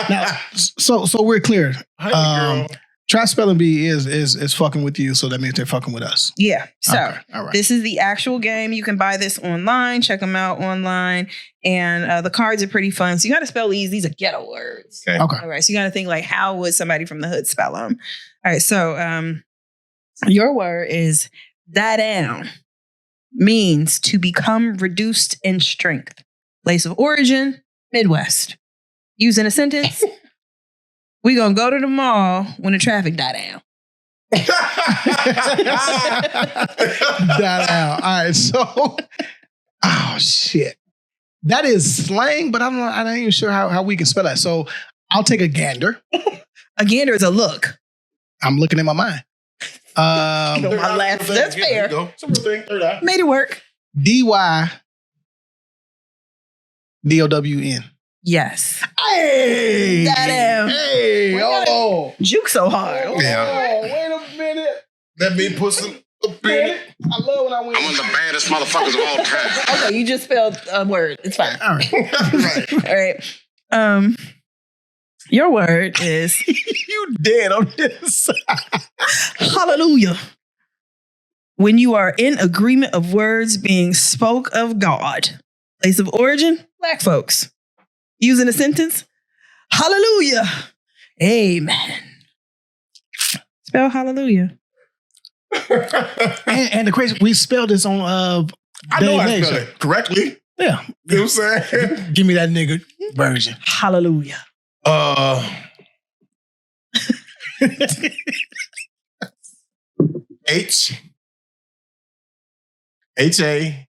Now, so we're clear. Trap Spelling Bee is fucking with you, so that means they're fucking with us. Yeah. So all right. This is the actual game. You can buy this online. Check them out online, and the cards are pretty fun. So you got to spell these. These are ghetto words. Okay. All right. So you got to think like, how would somebody from the hood spell them? All right. So your word is die down. Means to become reduced in strength. Place of origin, Midwest. Using a sentence, we gonna go to the mall when the traffic die down. Die down. All right, so, oh shit. That is slang, but I'm not even sure how we can spell that. So I'll take a gander. A gander is a look. I'm looking in my mind. My laugh. That's fair. It's a real thing. Third eye. Made it work. DYDOWN. Yes. Hey. Damn. Hey. Oh. Juke so hard. Yeah. Oh, wait a minute. Let me put some up in it. I love when I win. I'm one of the baddest motherfuckers of all time. Okay, you just spelled a word. It's fine. All right. All right. Your word is you dead on this. hallelujah. When you are in agreement of words being spoke of God. Place of origin, Black folks. Using a sentence, hallelujah. Amen. Spell hallelujah. and the crazy, we spelled this on I know I spelled it correctly. Yeah. You know what I'm saying? Give me that nigga version. Hallelujah. H HALLU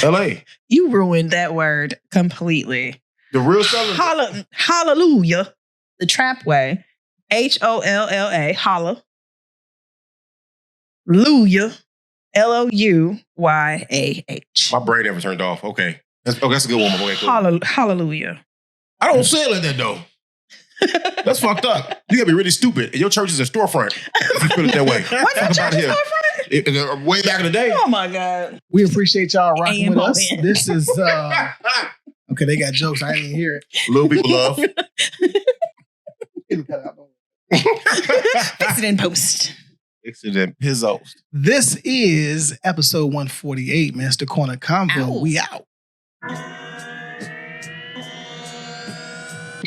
LA. You ruined that word completely. The real spelling. Hallelujah. The trap way. HOLLA. Holla. Luya. LOUYAH. My brain never turned off. Okay. That's a good one. Okay, cool. Hallelujah. I don't say it like that, though. That's fucked up. You gotta be really stupid. And your church is a storefront. If you feel it that way. What's your church a storefront? Way back in the day. Oh my God. We appreciate y'all rocking with us. A-M-O-N. This is okay, they got jokes. I didn't even hear it. Little people love. Fix it in post. Fix it in pizzos. This is episode 148, man. It's the Corner Convo. Ow. We out. We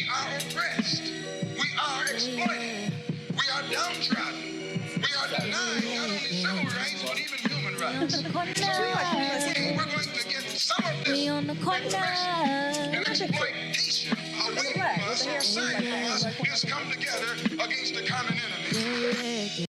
are oppressed. We are exploited. We are downtrodden. We are denied not only civil rights, but even human rights. So we're going to get some of this repression and exploitation away from us, or aside from us, has come together against the common enemy.